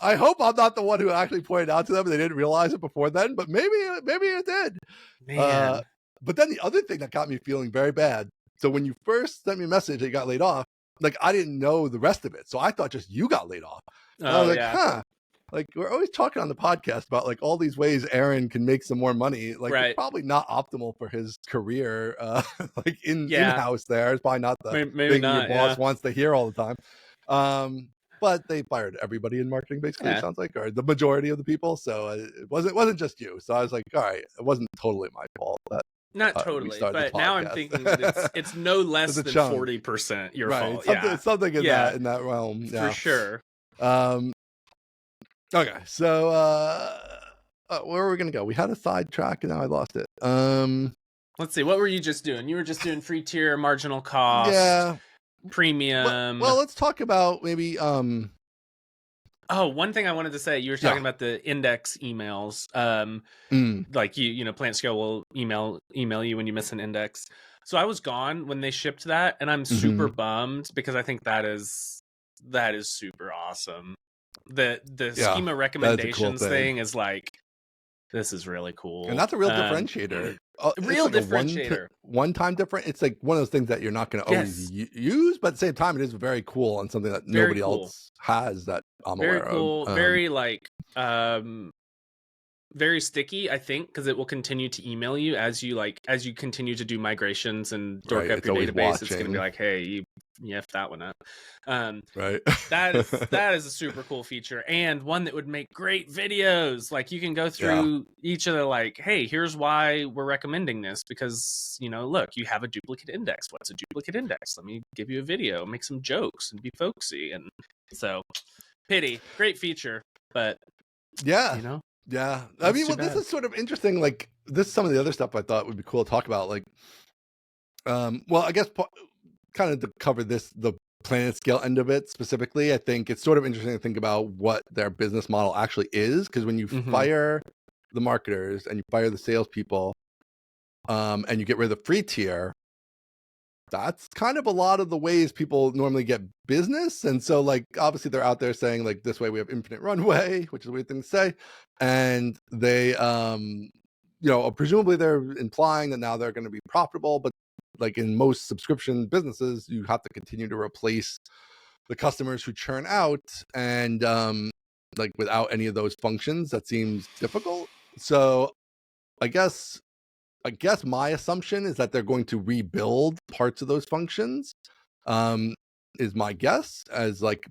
I hope I'm not the one who actually pointed out to them and they didn't realize it before then, but maybe it did. Man. But then the other thing that got me feeling very bad. So when you first sent me a message that you got laid off, like I didn't know the rest of it. So I thought just you got laid off. And I was like, like we're always talking on the podcast about like all these ways Aaron can make some more money. Like it's probably not optimal for his career. Like in-house there. It's probably not the thing your boss wants to hear all the time. But they fired everybody in marketing basically, it sounds like, or the majority of the people. So it wasn't just you. So I was like, all right, it wasn't totally my fault. Not totally, but now I'm thinking that it's no less than 40% your fault. Something in that realm. For sure. Okay, so where are we gonna go? We had a sidetrack and now I lost it. Let's see, what were you just doing? You were just doing free tier, marginal cost, premium. Well, let's talk about maybe Oh, one thing I wanted to say, you were talking about the index emails. Like you know, PlanetScale will email you when you miss an index. So I was gone when they shipped that, and I'm super bummed because I think that is super awesome. The schema recommendations thing is like, this is really cool, and that's a real differentiator. Real differentiator. One time different. It's like one of those things that you're not going to always use, but at the same time, it is very cool and something that nobody else has that I'm aware of. Very cool. Very like very sticky, I think, because it will continue to email you as you continue to do migrations and dork up your database. It's going to be like, hey, you F that one up. Right. that is a super cool feature, and one that would make great videos. Like you can go through each of the like, hey, here's why we're recommending this, because look, you have a duplicate index. What's a duplicate index? Let me give you a video, make some jokes, and be folksy. And So pity, great feature, but Yeah. you know, Yeah. I that's mean, too well, this bad. is sort of interesting. Like, this is some of the other stuff I thought would be cool to talk about. Like, well, I guess kind of to cover this, the PlanetScale end of it specifically, I think it's sort of interesting to think about what their business model actually is. Because when you Mm-hmm. fire the marketers and you fire the salespeople, and you get rid of the free tier, that's kind of a lot of the ways people normally get business. And so, like, obviously they're out there saying, like, this way we have infinite runway, which is a weird thing to say. And they, you know, presumably they're implying that now they're going to be profitable, but like in most subscription businesses, you have to continue to replace the customers who churn out. And like without any of those functions, that seems difficult. So I guess my assumption is that they're going to rebuild parts of those functions. Is my guess, as like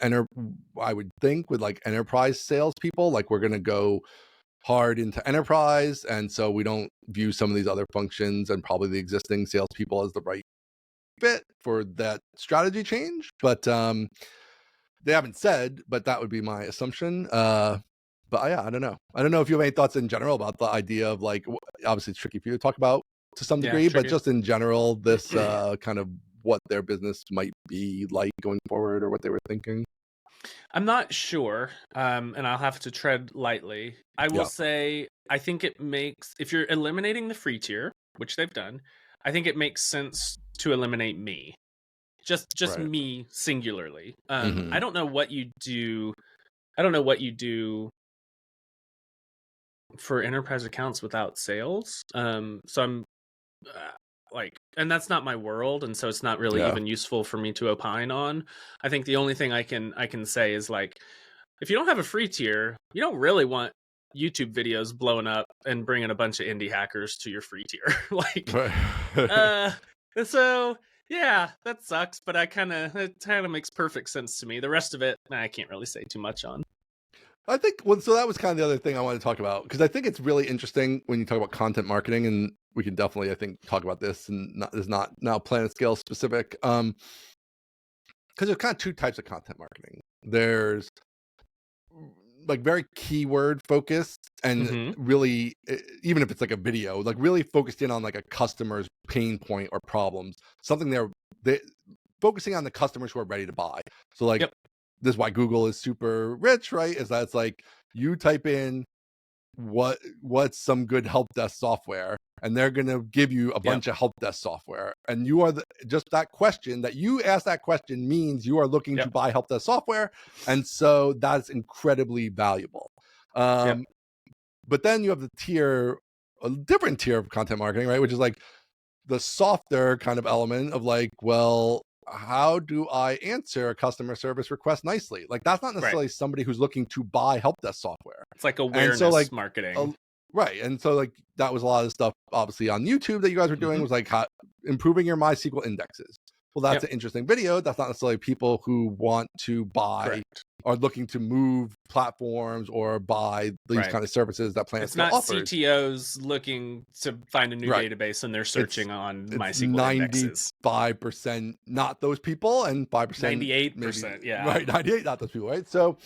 I would think with like enterprise salespeople, like we're going to go hard into enterprise, and so we don't view some of these other functions and probably the existing salespeople as the right fit for that strategy change. But they haven't said, but that would be my assumption. But yeah, I don't know. I don't know if you have any thoughts in general about the idea of like, obviously it's tricky for you to talk about to some Yeah, degree, but tricky. just in general, this kind of what their business might be like going forward or what they were thinking. I'm not sure, and I'll have to tread lightly. I will Yeah. say, I think it makes, if you're eliminating the free tier, which they've done, I think it makes sense to eliminate me. Just Right. me singularly. Mm-hmm. I don't know what you do. I don't know what you do for enterprise accounts without sales. So I'm like, and that's not my world, and so it's not really Yeah. even useful for me to opine on. I think the only thing I can say is like, if you don't have a free tier, you don't really want YouTube videos blowing up and bringing a bunch of indie hackers to your free tier. Like, Right. uh, so yeah, that sucks. But it kind of makes perfect sense to me. The rest of it, I can't really say too much on. I think, well, so that was kind of the other thing I wanted to talk about, because I think it's really interesting when you talk about content marketing, and we can definitely, I think, talk about this, and is not now PlanetScale specific, because there's kind of two types of content marketing. There's like very keyword focused, and Mm-hmm. really, even if it's like a video, like really focused in on like a customer's pain point or problems, something they focusing on the customers who are ready to buy. So like, Yep. this is why Google is super rich, right? Is that it's like you type in what's some good help desk software, and they're going to give you a Yep. bunch of help desk software, and you are just that question that you ask, that question means you are looking to Yep. buy help desk software, and so that's incredibly valuable. Yep. But then you have a different tier of content marketing, right, which is like the softer kind of element of like, well, how do I answer a customer service request nicely? Like, that's not Right. necessarily somebody who's looking to buy help desk software. It's like And so like, awareness marketing. right. And so like, that was a lot of stuff obviously on YouTube that you guys were doing, Mm-hmm. was like improving your MySQL indexes. Well, that's Yep. an interesting video. That's not necessarily people who want to buy, Correct. are looking to move platforms or buy these Right. kind of services that It's PlanetScale not offers. CTOs looking to find a new Right. database and they're It's searching on it's MySQL indexes. 95% not those people, and 5% maybe, 98%, yeah. right, 98 not those people, right? So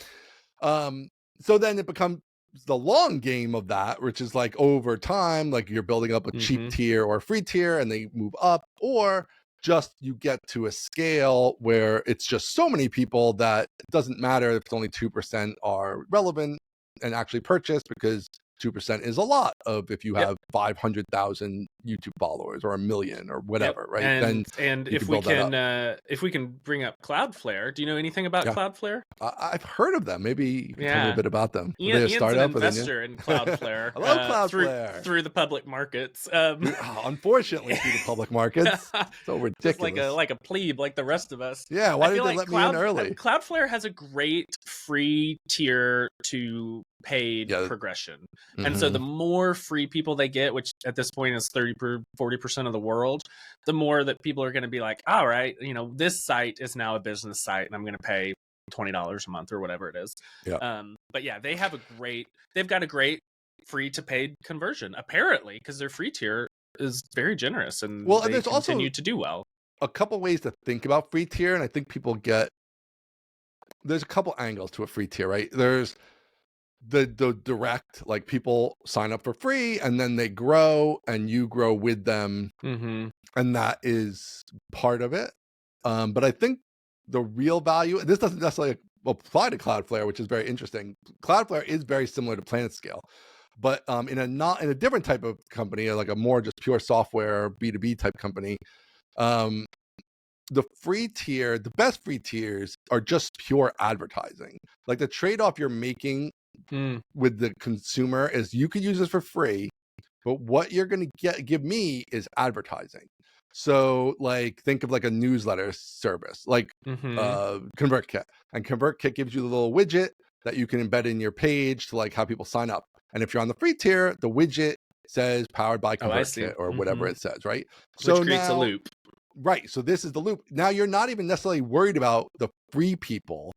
so then it becomes the long game of that, which is like over time, like you're building up a cheap Mm-hmm. tier or a free tier and they move up, or just you get to a scale where it's just so many people that it doesn't matter if it's only 2% are relevant and actually purchase, because 2% is a lot of, if you Yep. have 500,000 YouTube followers or a million or Yep. whatever, right? Then And you can build that up. if we can bring up Cloudflare, do you know anything about Yeah, Cloudflare? I've heard of them. Maybe you can tell me a Yeah. bit about them. Are they a Ian's an startup? Are they new? investor in Cloudflare Hello, through Cloudflare. the public markets. Unfortunately, through the public markets, so Just like ridiculous. a plebe like the rest of us. Yeah, I why feel did they like let me in early? Cloudflare has a great free tier to paid Yeah. progression. And so the more free people they get, which at this point is 40% of the world, the more that people are going to be like, all right, this site is now a business site and I'm going to pay $20 a month or whatever it is. Yeah. But yeah, they've got a great free to paid conversion, apparently, because their free tier is very generous and Well, and they there's also continue to do well. a couple ways to think about free tier, and I think people get there's a couple angles to a free tier, right? There's the direct, like people sign up for free and then they grow and you grow with them, Mm-hmm. and that is part of it. But I think the real value, this doesn't necessarily apply to Cloudflare, which is very interesting. Cloudflare is very similar to PlanetScale, but in a different type of company, like a more just pure software B2B type company. The free tier, the best free tiers are just pure advertising. Like the trade-off you're making with the consumer is you could use this for free, but what you're going to give me is advertising. So like think of like a newsletter service like ConvertKit, and ConvertKit gives you the little widget that you can embed in your page to like have people sign up. And if you're on the free tier, the widget says powered by ConvertKit or whatever it says, right? Which creates a loop. Right. So this is the loop. Now you're not even necessarily worried about the free people.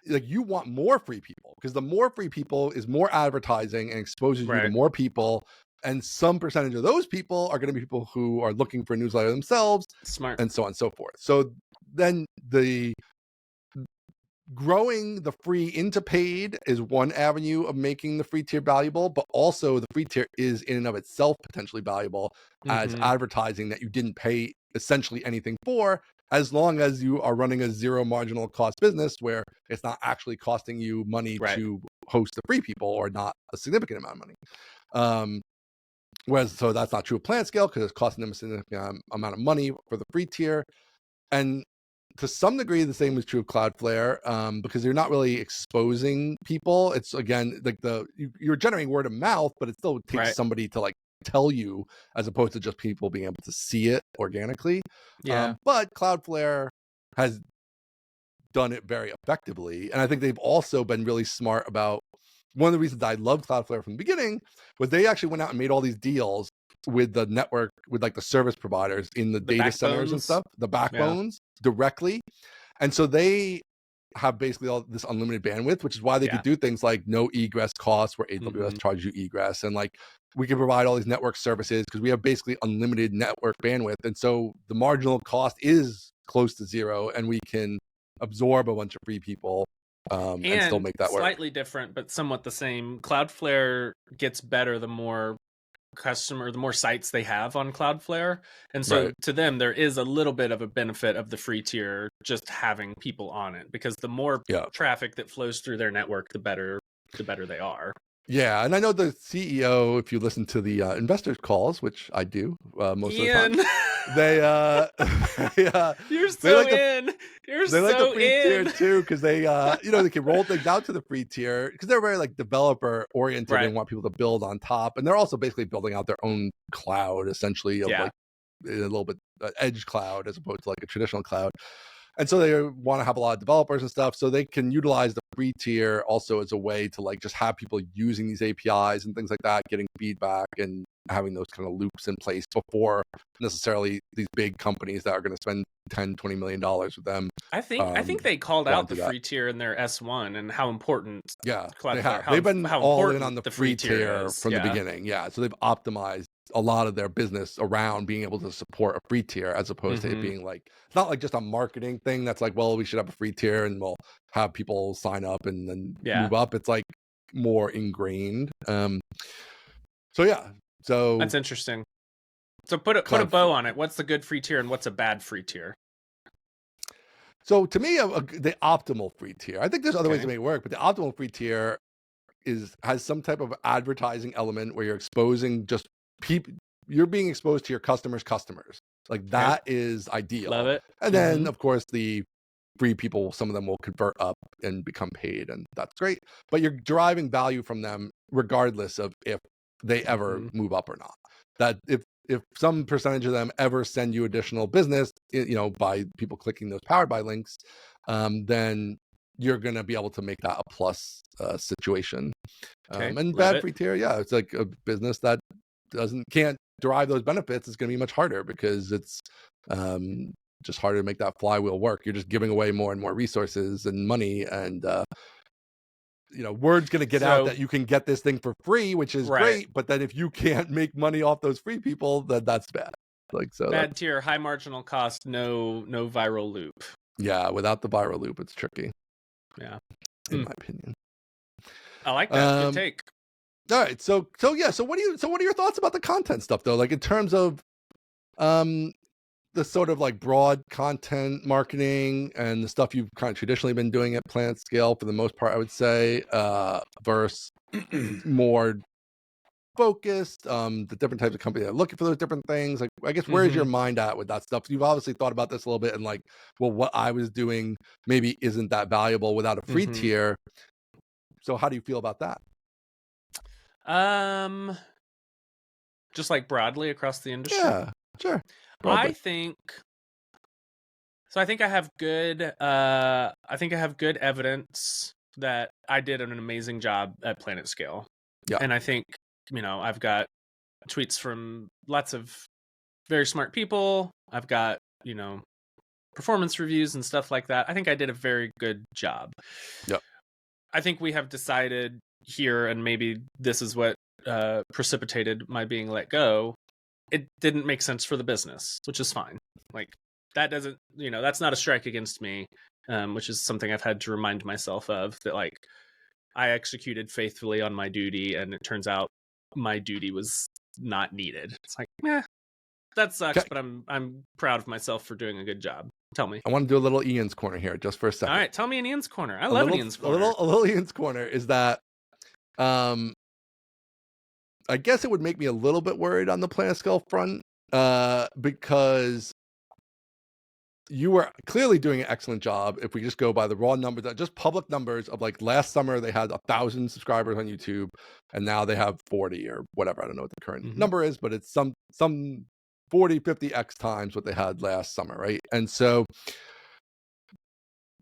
Like you want more free people, because the more free people is more advertising and exposes you to more people. And some percentage of those people are going to be people who are looking for a newsletter themselves. Smart. And so on and so forth. So then the growing the free into paid is one avenue of making the free tier valuable, but also the free tier is in and of itself potentially valuable as advertising that you didn't pay essentially anything for, as long as you are running a zero marginal cost business where it's not actually costing you money to host the free people, or not a significant amount of money. Whereas, so that's not true of PlanetScale because it's costing them a significant amount of money for the free tier. And to some degree, the same is true of Cloudflare, because you're not really exposing people. It's again like you're generating word of mouth, but it still takes somebody to like tell you, as opposed to just people being able to see it organically. But Cloudflare has done it very effectively, and I think they've also been really smart about. One of the reasons I loved Cloudflare from the beginning was they actually went out and made all these deals with the network, with like the service providers in the data centers and stuff, the backbones directly. And so they have basically all this unlimited bandwidth, which is why they could do things like no egress costs where AWS charges you egress. And like we can provide all these network services because we have basically unlimited network bandwidth. And so the marginal cost is close to zero, and we can absorb a bunch of free people and still make that work. Slightly different, but somewhat the same. Cloudflare gets better the more the more sites they have on Cloudflare, and so to them there is a little bit of a benefit of the free tier just having people on it, because the more traffic that flows through their network, the better they are. Yeah, and I know the CEO, if you listen to the investors calls, which I do most of the time, they you're so in. You're so in. They like the free tier too, because they they can roll things out to the free tier because they're very like developer oriented and want people to build on top, and they're also basically building out their own cloud essentially of like a little bit edge cloud as opposed to like a traditional cloud. And so they want to have a lot of developers and stuff, so they can utilize the free tier also as a way to like just have people using these APIs and things like that, getting feedback and having those kind of loops in place before necessarily these big companies that are going to spend $10-20 million with them. I think they called out the free tier in their S1 and how important. They've been all in on the free tier from the beginning. So they've optimized a lot of their business around being able to support a free tier, as opposed to it being like, it's not like just a marketing thing that's like, well, we should have a free tier and we'll have people sign up and then move up. It's like more ingrained. So that's interesting. So put a bow on it. What's the good free tier and what's a bad free tier? So to me, the optimal free tier, I think there's other ways to make it work, but the optimal free tier has some type of advertising element where you're exposing just people, you're being exposed to your customers. Like that is ideal. Love it. And then of course the free people, some of them will convert up and become paid, and that's great. But you're deriving value from them regardless of if they ever move up or not. That if some percentage of them ever send you additional business, by people clicking those powered by links, then you're going to be able to make that a plus situation. And bad free tier, it's like a business that can't derive those benefits. It's going to be much harder because it's just harder to make that flywheel work. You're just giving away more and more resources and money, and word's going to get out that you can get this thing for free, which is great. But then if you can't make money off those free people, then that's bad. Bad tier, high marginal cost, no viral loop. Yeah, without the viral loop, it's tricky. Yeah. in my opinion. I like that. Good take. All right. So what are your thoughts about the content stuff though? Like in terms of the sort of like broad content marketing and the stuff you've kind of traditionally been doing at PlanetScale for the most part, I would say, versus more focused, the different types of companies that are looking for those different things. Like, I guess, where's your mind at with that stuff? You've obviously thought about this a little bit and like, well, what I was doing maybe isn't that valuable without a free tier. So how do you feel about that? Just like broadly across the industry? Yeah, sure. Broadly. I think I have good evidence that I did an amazing job at PlanetScale. Yeah. And I think, I've got tweets from lots of very smart people. I've got, performance reviews and stuff like that. I think I did a very good job. Yeah. I think we have decided here, and maybe this is what precipitated my being let go. It didn't make sense for the business, which is fine. Like, that doesn't, that's not a strike against me, which is something I've had to remind myself of, that like I executed faithfully on my duty, and it turns out my duty was not needed. It's like, that sucks, but I'm proud of myself for doing a good job. Tell me. I want to do a little Ian's corner here just for a second. All right, tell me an Ian's corner. I love an Ian's corner. A little Ian's corner is that I guess it would make me a little bit worried on the PlanetScale front, because you were clearly doing an excellent job. If we just go by the raw numbers, just public numbers of like last summer, they had 1,000 subscribers on YouTube, and now they have 40 or whatever. I don't know what the current number is, but it's some 40, 50x times what they had last summer, right? And so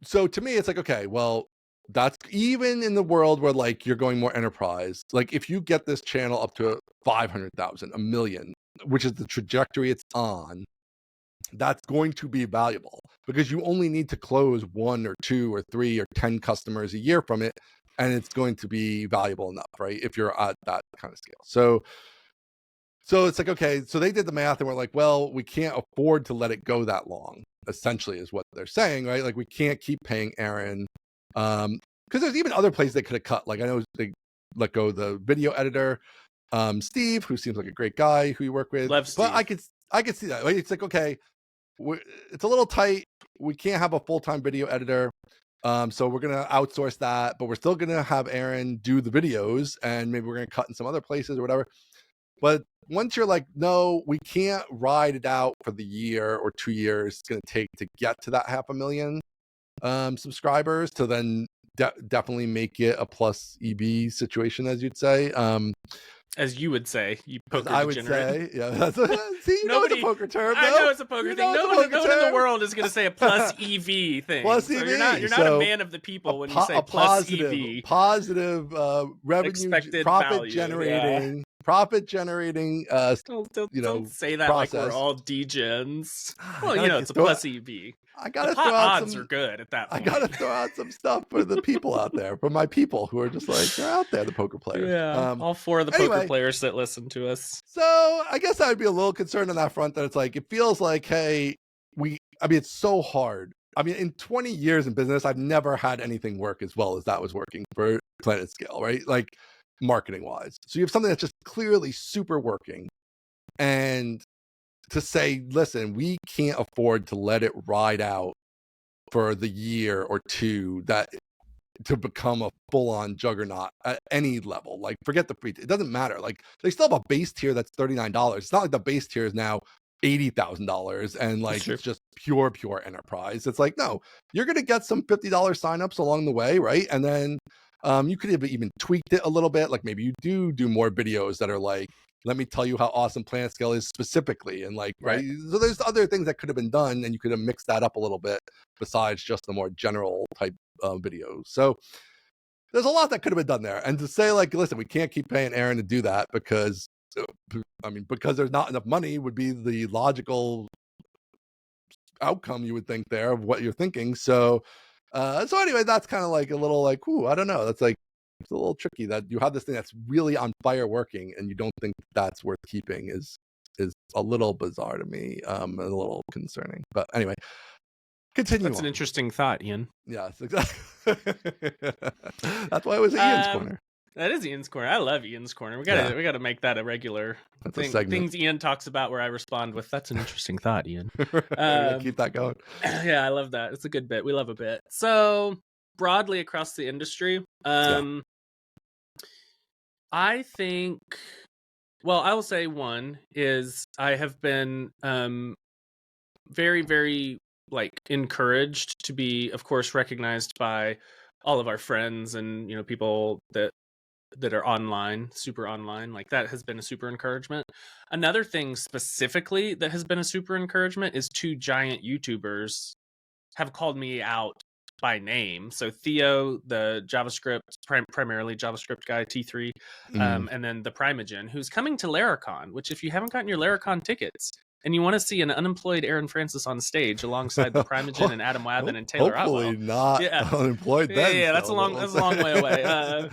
to me, it's like, okay, well, that's even in the world where like you're going more enterprise. Like if you get this channel up to 500,000, 1 million, which is the trajectory it's on, that's going to be valuable because you only need to close 1 or 2 or 3 or 10 customers a year from it, and it's going to be valuable enough, right? If you're at that kind of scale. So it's like, okay, so they did the math and we're like, well, we can't afford to let it go that long, essentially is what they're saying, right? Like we can't keep paying Aaron. Because there's even other places they could have cut. Like I know they let go the video editor, Steve, who seems like a great guy who you work with. Love Steve. But I could see that. Right? It's like, okay, it's a little tight. We can't have a full-time video editor. So we're gonna outsource that, but we're still gonna have Aaron do the videos, and maybe we're gonna cut in some other places or whatever. But once you're like, no, we can't ride it out for the year or 2 years it's gonna take to get to that 500,000 subscribers to then definitely make it a plus EB situation, as you'd say. As you would say, you poker I would degenerate. say, yeah. That's see, you know it's a poker term. I know it's a poker thing. No one in the world is going to say a plus EV thing. Plus so EV. You're not a man of the people when you say plus EV. Positive revenue, expected profit value. generating. Profit generating, don't say that process. like we're all degens. Well, it's a plus EV. I gotta throw out odds are good at that point. I gotta throw out some stuff for the people out there, for my people who are just like, they're out there, the poker players. Yeah, all 4 of the poker players that listen to us. So I guess I would be a little concerned on that front, that it's like, it feels like, hey, it's so hard. I mean, in 20 years in business, I've never had anything work as well as that was working for PlanetScale, right? Like, marketing wise. So you have something that's just clearly super working, and to say, listen, we can't afford to let it ride out for the year or 2 that to become a full-on juggernaut at any level. Like, forget the free, it doesn't matter. Like, they still have a base tier that's $39. It's not like the base tier is now $80,000 and like it's just pure enterprise. It's like, no, you're gonna get some $50 signups along the way, right? And then you could have even tweaked it a little bit. Like maybe you do more videos that are like, let me tell you how awesome PlanetScale is specifically, and like, right. So there's other things that could have been done, and you could have mixed that up a little bit besides just the more general type videos. So there's a lot that could have been done there. And to say like, listen, we can't keep paying Aaron to do that because there's not enough money would be the logical outcome you would think there of what you're thinking. So anyway, that's kind of like a little like, ooh, I don't know. That's like, it's a little tricky that you have this thing that's really on fire working and you don't think that's worth keeping is a little bizarre to me, and a little concerning. But anyway, Continue That's on. an interesting thought, Ian. Yes, exactly. That's why it was Ian's corner. That is Ian's corner. I love Ian's corner. We gotta make that a regular thing. Things Ian talks about where I respond with, "That's an interesting thought, Ian." Keep that going. Yeah, I love that. It's a good bit. We love a bit. So broadly across the industry, I think. Well, I will say one is I have been very, very encouraged to be, of course, recognized by all of our friends and people that are online, super online. Like that has been a super encouragement. Another thing specifically that has been a super encouragement is 2 giant YouTubers have called me out by name. So Theo, the JavaScript, primarily JavaScript guy, T3, and then the Primogen, who's coming to Laracon, which if you haven't gotten your Laracon tickets and you want to see an unemployed Aaron Francis on stage alongside the Primogen and Adam Wathan and Taylor Hopefully Otwell. not unemployed then. Yeah, that's a long way away.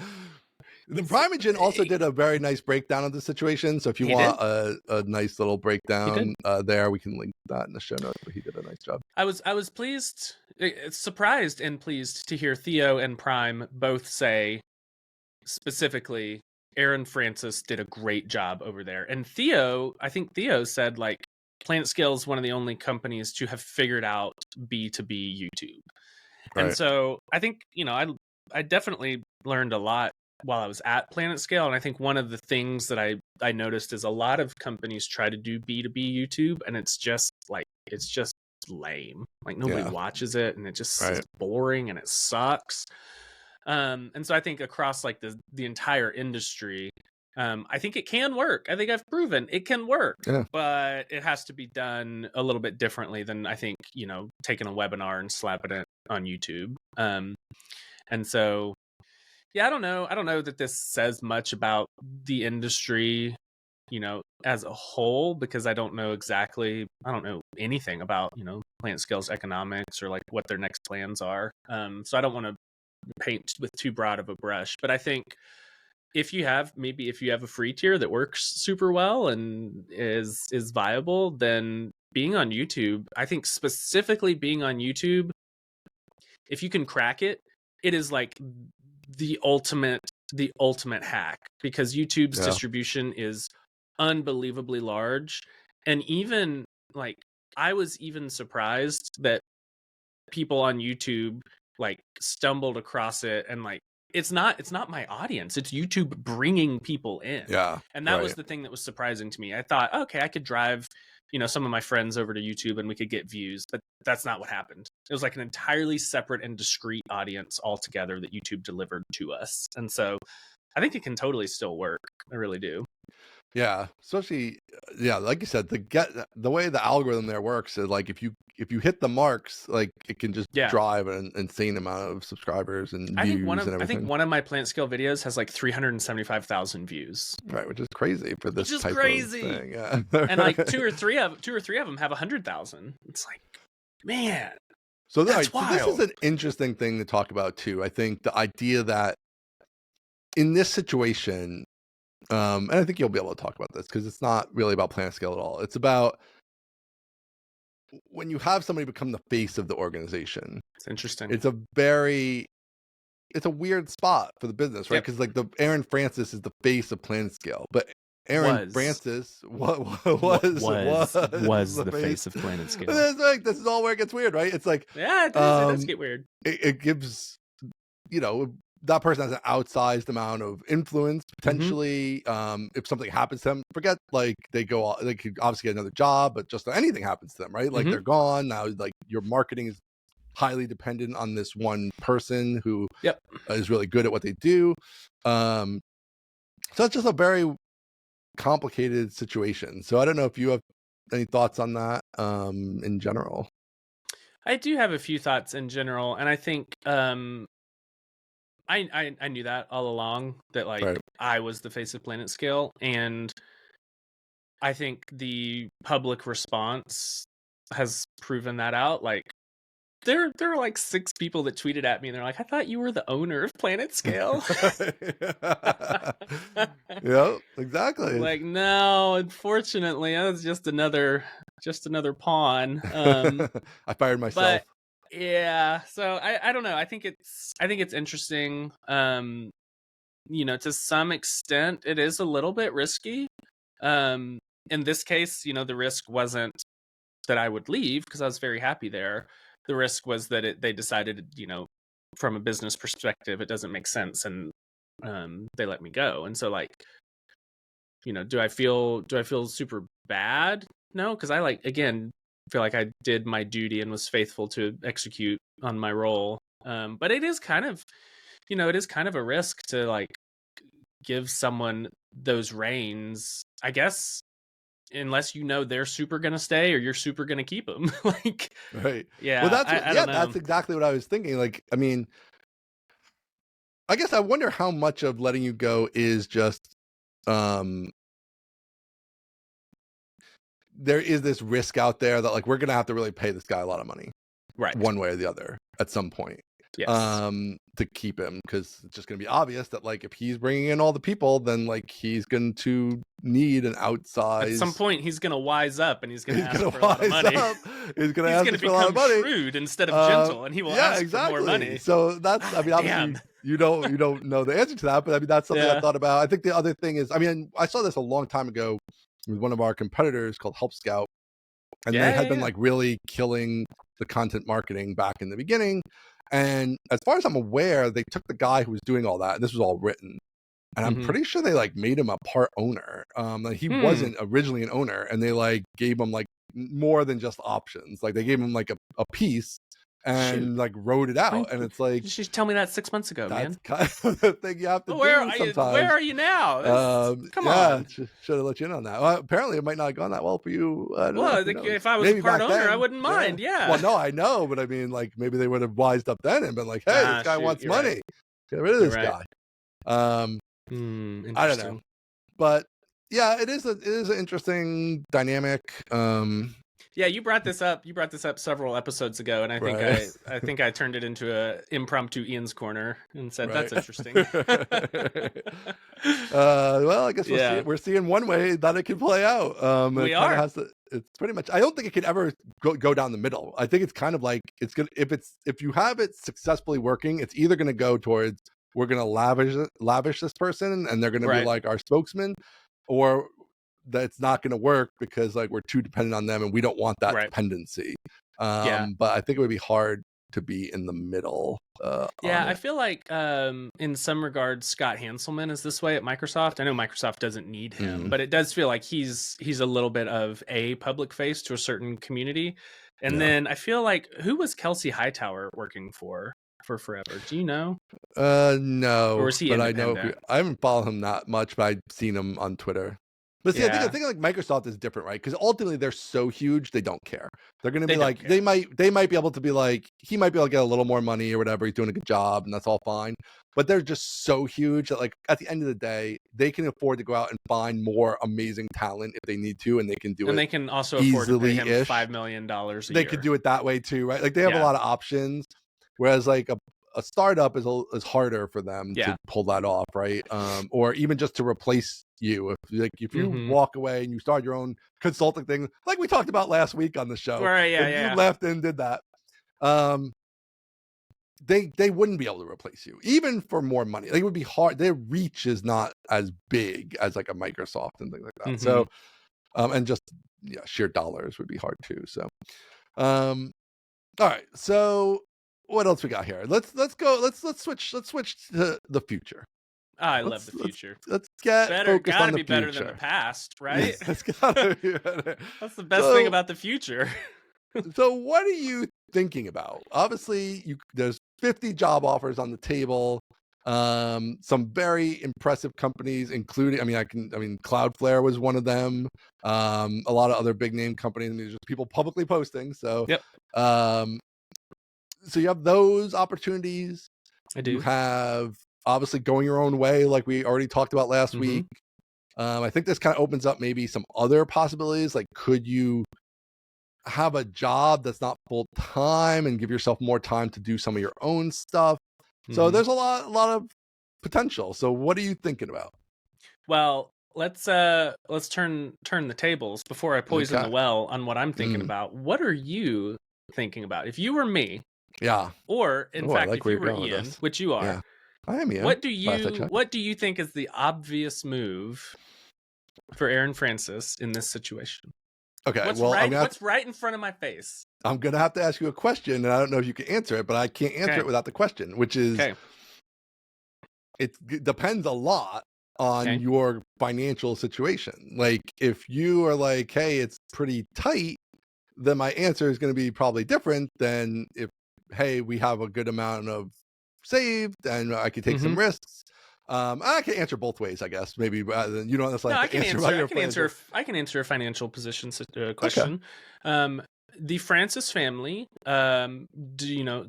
The Primogen also did a very nice breakdown of the situation. So if you want a nice little breakdown there, we can link that in the show notes. But he did a nice job. I was pleased, surprised and pleased to hear Theo and Prime both say specifically Aaron Francis did a great job over there. And I think Theo said PlanetScale is one of the only companies to have figured out B2B YouTube. Right. And so I think, I definitely learned a lot while I was at PlanetScale. And I think one of the things that I noticed is a lot of companies try to do B2B YouTube and it's just lame. Nobody watches it and it just is boring and it sucks. And so I think across the entire industry, I think it can work. I think I've proven it can work, but it has to be done a little bit differently than I think, taking a webinar and slapping it on YouTube. And so, I don't know that this says much about the industry, as a whole, because I don't know anything about, PlanetScale's economics or what their next plans are. So I don't want to paint with too broad of a brush, but I think if you have a free tier that works super well and is viable, then being on YouTube, I think specifically being on YouTube, if you can crack it, it is the ultimate hack, because YouTube's distribution is unbelievably large. And even I was even surprised that people on YouTube stumbled across it, and it's not my audience, it's YouTube bringing people in. And that was the thing that was surprising to me. I thought, okay, I could drive some of my friends over to YouTube and we could get views, but that's not what happened. It was an entirely separate and discrete audience altogether that YouTube delivered to us. And so I think it can totally still work. I really do. Yeah, especially like you said, the way the algorithm there works is if you hit the marks, it can just drive an insane amount of subscribers and views and everything. I think one of my PlanetScale videos has 375,000 views. Right, which is crazy for this type of thing. Yeah. And two or three of them have 100,000. It's man. So that's wild. So this is an interesting thing to talk about too. I think the idea that in this situation, and I think you'll be able to talk about this because it's not really about PlanetScale at all. It's about when you have somebody become the face of the organization. It's interesting. It's a weird spot for the business, right? Because the Aaron Francis is the face of PlanetScale, but Aaron Francis was the face of PlanetScale. This is all where it gets weird, right? It's it does get weird. It gives that person has an outsized amount of influence potentially. If something happens to them, forget they could obviously get another job, but just anything happens to them, right? They're gone now. Your marketing is highly dependent on this one person who is really good at what they do. So it's just a very complicated situation. So I don't know if you have any thoughts on that in general. I do have a few thoughts in general, and I think I knew that all along, that I was the face of PlanetScale, and I think the public response has proven that out. There were 6 people that tweeted at me and they're like, I thought you were the owner of PlanetScale. Yeah, exactly. No, unfortunately, that was just another pawn. I fired myself. Yeah. So I don't know. I think it's interesting. To some extent, it is a little bit risky. In this case, the risk wasn't that I would leave because I was very happy there. The risk was that they decided, from a business perspective, it doesn't make sense, and they let me go. And so, like, do I feel super bad? No, because I feel like I did my duty and was faithful to execute on my role. But it is kind of, a risk to like give someone those reins, I guess, unless they're super gonna stay or you're super gonna keep them. Like, Right. yeah, Well, I don't know. that's exactly what I was thinking. Like, I mean, I guess I wonder how much of letting you go is just there is this risk out there that like we're gonna have to really pay this guy a lot of money, Right. one way or the other, at some point. Yes. To keep him, because it's just going to be obvious that like if he's bringing in all the people, then like he's going to need an outsized. At some point, he's going to wise up and he's going to ask for a lot of money. He's going to ask for a lot of money. Shrewd instead of gentle, and he will ask for more money. So that's, I mean, obviously you don't know the answer to that, but I mean that's something I thought about. I think the other thing is, I mean, I saw this a long time ago with one of our competitors called Help Scout, and they had been like really killing the content marketing back in the beginning. And as far as I'm aware, they took the guy who was doing all that, and this was all written. And I'm pretty sure they like made him a part owner. Like he wasn't originally an owner, and they like gave him like more than just options. Like they gave him like a piece and like wrote it out. And it's like, you should tell me that 6 months ago, man. That's kind of the thing you have to do sometimes. Where are you now? Come on. Should have let you in on that. Well, apparently it might not have gone that well for you. If I was a part owner, I wouldn't mind. Yeah. Well, no, I know, but I mean, like maybe they would have wised up then and been like, "Hey, this guy wants money. Right. Get rid of this guy." I don't know, but yeah, it is an interesting dynamic. Yeah, you brought this up several episodes ago, and I think I turned it into a impromptu Ian's Corner and said that's interesting. Well, I guess we're seeing one way that it can play out. It's pretty much. I don't think it could ever go down the middle. I think it's kind of like it's gonna if you have it successfully working, it's either going to go towards we're going to lavish this person and they're going to be like our spokesman, or that's not going to work because like we're too dependent on them and we don't want that dependency. But I think it would be hard to be in the middle. I feel like in some regards Scott Hanselman is this way at Microsoft. I know Microsoft doesn't need him, but it does feel like he's a little bit of a public face to a certain community. And then I feel like, who was Kelsey Hightower working for forever? Do you know? No. Or is he independent? I know I haven't followed him that much, but I've seen him on Twitter. But see, I think like Microsoft is different, right? Because ultimately they're so huge, they don't care. They're going to be like, they might be able to be like, he might be able to get a little more money or whatever. He's doing a good job, and that's all fine. But they're just so huge that like at the end of the day, they can afford to go out and find more amazing talent if they need to, and they can do it. And they can also afford to pay him $5 million a year. They could do it that way too, right? Like they have a lot of options, whereas like a startup is harder for them to pull that off, right? Or even just to replace you. If you walk away and you start your own consulting thing, like we talked about last week on the show, you left and did that, they wouldn't be able to replace you, even for more money. Like, it would be hard. Their reach is not as big as like a Microsoft and things like that. So, and just sheer dollars would be hard too. So, all right. So, what else we got here? Let's go. Let's switch to the future. I love the future. Let's get focused on the future. Better than the past, right? Yes, it's gotta be better. That's the best thing about the future. So what are you thinking about? Obviously, there's 50 job offers on the table. Some very impressive companies, including, Cloudflare was one of them. A lot of other big name companies. There's just people publicly posting. So, so you have those opportunities. I do. You have obviously going your own way, like we already talked about last week. I think this kind of opens up maybe some other possibilities. Like, could you have a job that's not full time and give yourself more time to do some of your own stuff? So there's a lot of potential. So what are you thinking about? Well, let's turn the tables before I poison the well on what I'm thinking about. What are you thinking about? If you were me, Yeah. Or in Oh, I fact, like if where you you're were going with Ian, this. which you are, Yeah. I am Ian. Last I checked. what do you think is the obvious move for Aaron Francis in this situation? Okay. What's Well, right in front of my face? I'm gonna have to ask you a question, and I don't know if you can answer it, but I can't answer it without the question, which is, Okay. it depends a lot on your financial situation. Like, if you are like, hey, it's pretty tight, then my answer is going to be probably different than if, hey, we have a good amount of saved and I could take some risks. I can answer both ways, I guess. Maybe rather than, you don't necessarily have to answer about your financial. I can answer a financial position Okay. question. The Francis family,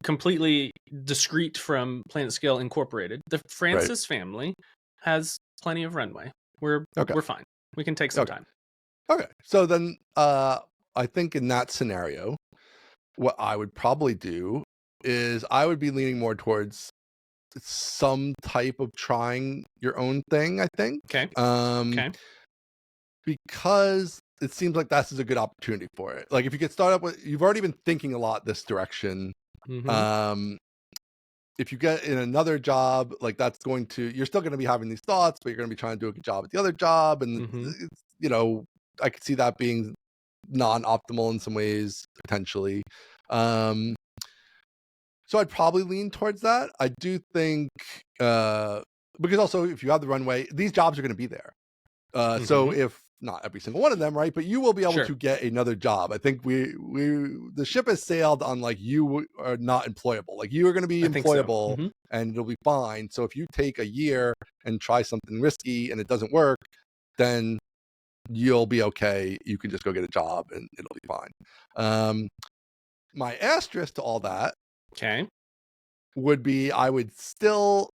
completely discrete from PlanetScale Incorporated, the Francis family has plenty of runway. We're fine. We can take some time. Okay. So then I think in that scenario, what I would probably do is I would be leaning more towards some type of trying your own thing, I think. Okay. Because it seems like this is a good opportunity for it. Like, if you could start up with, you've already been thinking a lot this direction. If you get in another job, like, that's going to, you're still going to be having these thoughts, but you're going to be trying to do a good job at the other job. And it's, I could see that being non-optimal in some ways, potentially. So I'd probably lean towards that. I do think, because also if you have the runway, these jobs are going to be there. So if not every single one of them, right, but you will be able to get another job. I think the ship has sailed on, like, you are not employable. Like, you are going to be employable and it'll be fine. So if you take a year and try something risky and it doesn't work, then you'll be okay. You can just go get a job and it'll be fine. My asterisk to all that would be, I would still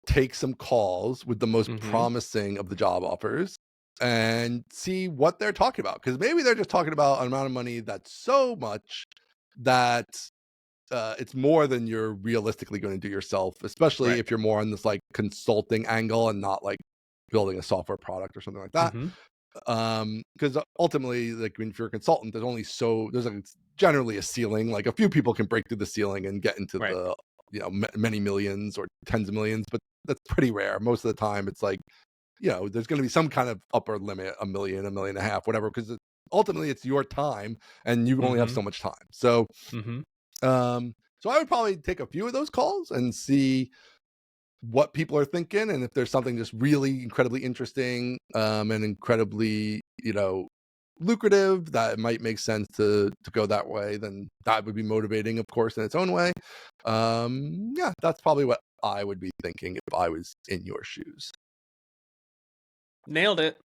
take some calls with the most promising of the job offers and see what they're talking about. Because maybe they're just talking about an amount of money that's so much that it's more than you're realistically going to do yourself, especially if you're more on this, like, consulting angle and not like building a software product or something like that. Because ultimately, like, if you're a consultant, there's generally a ceiling. Like, a few people can break through the ceiling and get into the many millions or tens of millions, but that's pretty rare. Most of the time it's like, there's going to be some kind of upper limit, $1 million, $1.5 million, whatever, because ultimately it's your time and you only have so much time. So so I would probably take a few of those calls and see what people are thinking, and if there's something just really incredibly interesting and incredibly lucrative that it might make sense to go that way, then that would be motivating, of course, in its own way. That's probably what I would be thinking if I was in your shoes. Nailed it.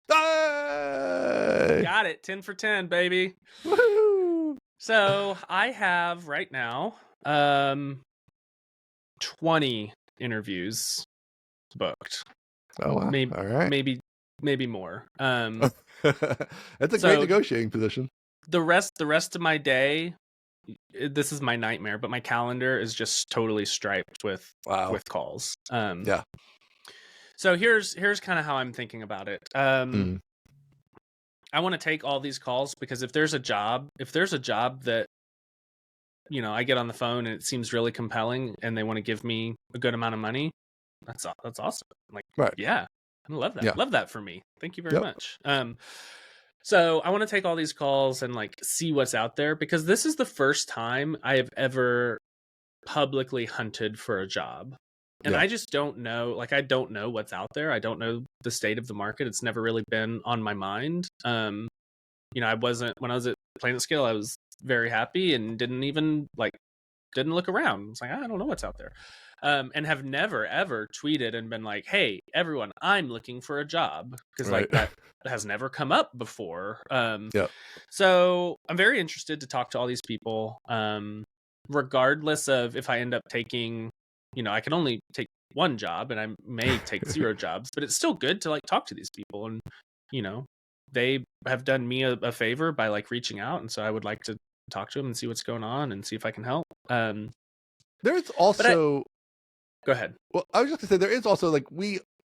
Hey! Got it. 10 for 10, baby. Woohoo! So I have right now 20 interviews booked. Oh wow. Maybe, all right. maybe more. That's a great negotiating position. The rest of my day, this is my nightmare, but my calendar is just totally striped with calls. So here's kind of how I'm thinking about it. I want to take all these calls because if there's a job that I get on the phone and it seems really compelling and they want to give me a good amount of money, that's awesome. I'm like, yeah, I love that. Love that for me. Thank you very much. So I want to take all these calls and, like, see what's out there, because this is the first time I have ever publicly hunted for a job. And I just don't know, like, I don't know what's out there. I don't know the state of the market. It's never really been on my mind. When I was at PlanetScale, I was very happy and didn't look around. It's like, I don't know what's out there. And have never, ever tweeted and been like, hey, everyone, I'm looking for a job. Because like that has never come up before. So I'm very interested to talk to all these people, regardless of if I end up taking, I can only take one job and I may take 0 jobs, but it's still good to, like, talk to these people. And, they have done me a favor by, like, reaching out. And so I would like to talk to them and see what's going on and see if I can help. There's also go ahead. Well, I was just gonna say, there is also, like,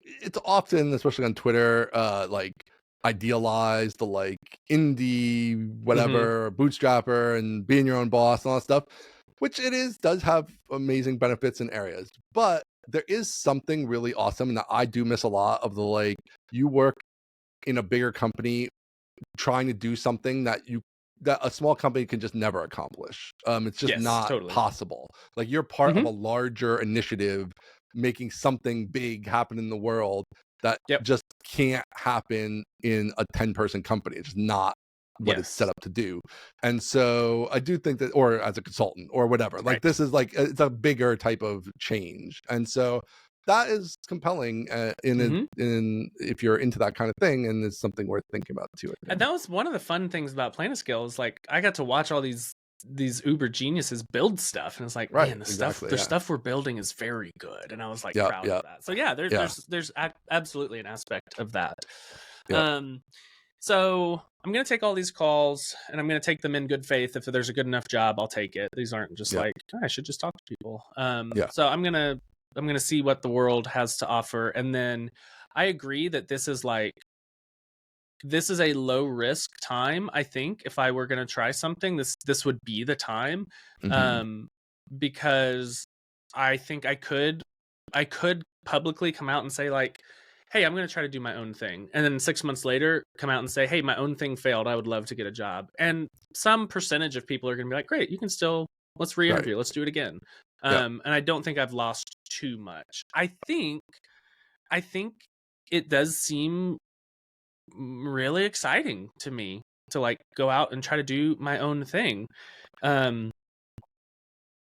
it's often, especially on Twitter, like, idealize the, like, indie whatever bootstrapper and being your own boss and all that stuff. which does have amazing benefits in areas, but there is something really awesome that I do miss a lot of the, like, you work in a bigger company trying to do something that a small company can just never accomplish. It's just Yes, not totally. possible. Like, you're part of Mhm. a larger initiative making something big happen in the world that Yep. just can't happen in a 10-person company. It's just not what it's set Yes. up to do. And so I do think that, or as a consultant or whatever, like, Right. this is like, it's a bigger type of change. And so that is compelling, Mhm. in if you're into that kind of thing, and it's something worth thinking about too, I And think. that was one of the fun things about PlanetScale is like I got to watch all these uber geniuses build stuff, and it's like, Right, man, exactly, the yeah. stuff we're building is very good, and I was like Yeah, proud of yeah, that. So yeah, yeah, there's absolutely an aspect of that. yeah, Um, so I'm gonna take all these calls, and I'm gonna take them in good faith. If there's a good enough job, I'll take it. These aren't just yeah, like, "Oh, I should just talk to people. yeah. So I'm gonna see what the world has to offer, and then I agree that this is a low risk time. I think if I were going to try something, this would be the time, Mhm. um, because I think I could publicly come out and say like, hey, I'm going to try to do my own thing, and then 6 months later come out and say, hey, my own thing failed. I would love to get a job, and some percentage of people are going to be like, great, you can still, let's Right, re-interview, let's do it again. yeah. And I don't think I've lost too much. I think it does seem really exciting to me to like go out and try to do my own thing. Um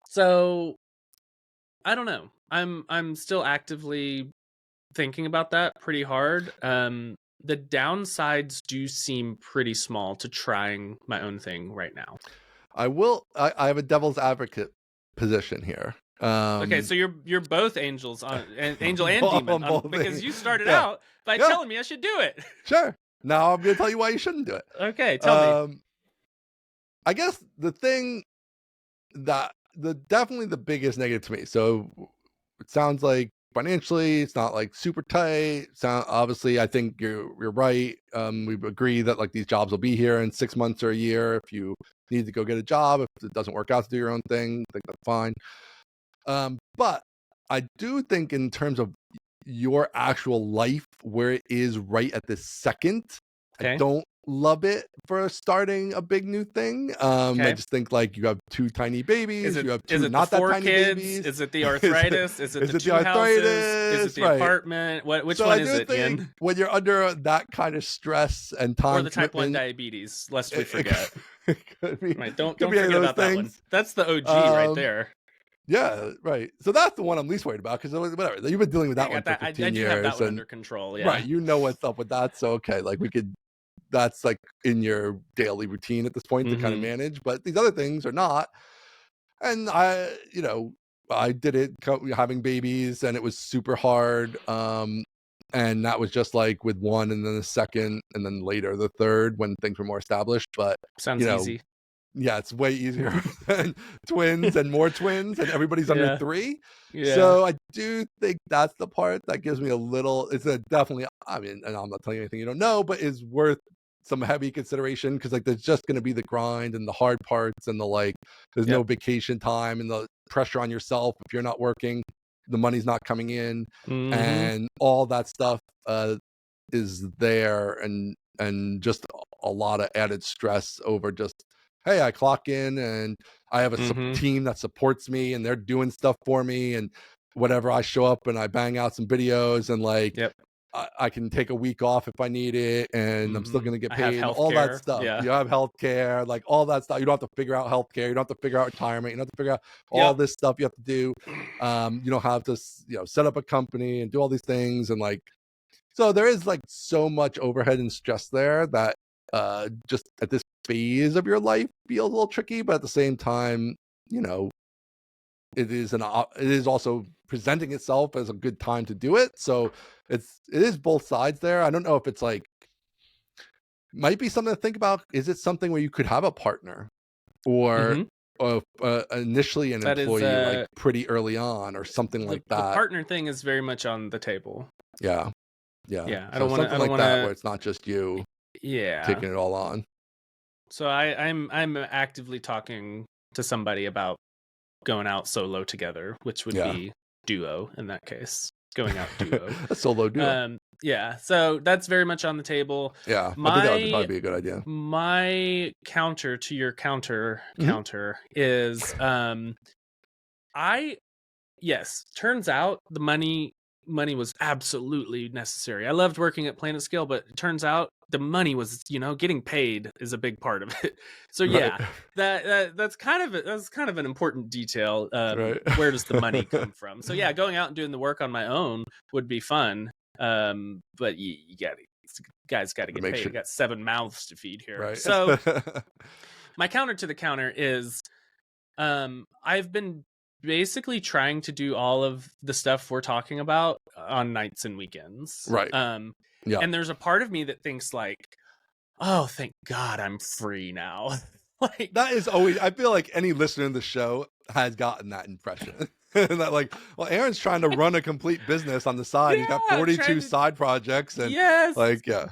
so I don't know. I'm still actively thinking about that pretty hard. The downsides do seem pretty small to trying my own thing right now. I have a devil's advocate position here. Okay, so you're both angels on angel and demon On on both because things. you started Yeah, out by yeah, telling me I should do it. sure. Now I'm gonna tell you why you shouldn't do it. Okay, tell me. I guess the thing that definitely the biggest negative to me. So it sounds like financially it's not like super tight. Obviously I think you're right. We agree that like these jobs will be here in 6 months or a year if you need to go get a job. If it doesn't work out to do your own thing, I think that's fine. But I do think in terms of your actual life, where it is right at this second, I Okay. don't love it for starting a big new thing. I Okay. just think like you have two tiny babies, you have Is two it the not that 4 tiny kids? babies. Is it the is it, arthritis? Is it the is it the 2 houses? Is it arthritis? the Right. apartment? Which So one I is do it, think Ian? when you're under that kind of stress and Or time the type 1 commitment, diabetes, lest we it, forget. it could be Right, could don't be any of forget those about that one. things. That's the OG right Um, there. Yeah, right. So that's the one I'm least worried about because whatever, you've been dealing with Yeah, I that one got for that. I 15 do have that years, one and under control. right, Yeah. you know what's up with that. So okay, like that's like in your daily routine at this point to kind of Mhm. manage. But these other things are not. And I did it having babies, and it was super hard. And that was just like with one, and then the second, and then later the third when things were more established. But you Sounds know, easy. yeah, it's way easier than twins and more twins, and everybody's under Yeah. 3. Yeah. So I do think that's the part that gives me a little it's a definitely I mean, and I'm not telling you anything you don't know, but is worth some heavy consideration because like there's just gonna be the grind and the hard parts and the like there's no Yep. vacation time and the pressure on yourself if you're not working, the money's not coming in, Mhm. and all that stuff is there and just a lot of added stress over just hey, I clock in and I have a Mhm. team that supports me and they're doing stuff for me and whatever. I show up and I bang out some videos and like Yep. I can take a week off if I need it and I'm still Mhm. going to get I have paid and all that healthcare. stuff. Yeah. You have healthcare, like all that stuff. You don't have to figure out healthcare. You don't have to figure out retirement. You don't have to figure out all Yep. this stuff you have to do. You don't have to, set up a company and do all these things and like so there is like so much overhead and stress there that just at this phase of your life feels a little tricky, but at the same time, you know, it is also presenting itself as a good time to do it. So it is both sides there. I don't know if it's like might be something to think about. Is it something where you could have a partner or Mhm. initially an That is employee like pretty early on or something like the that? partner thing is very much on the table. Yeah. Yeah. Yeah, So something I don't like want that where to. it's not just you Yeah. taking it all on. So I'm actively talking to somebody about going out solo together, which would Yeah. be duo in that case. Going out duo. A solo duo. Yeah. So that's very much on the table. Yeah, I think that would probably be a good idea. My counter to your counter is turns out the money was absolutely necessary. I loved working at PlanetScale, but it turns out the money was, getting paid is a big part of it. So yeah, right. that's kind of an important detail. Right. Where does the money come from? So yeah, going out and doing the work on my own would be fun. But you guys got to get paid. Sure. You got 7 mouths to feed here. Right. So my counter to the counter is, I've been basically trying to do all of the stuff we're talking about on nights and weekends. Right. Yeah. And there's a part of me that thinks like, oh, thank God I'm free now. Like that is always, I feel like any listener in the show has gotten that impression. That like, well, Aaron's trying to run a complete business on the side. He's got 42 side projects and like, yeah.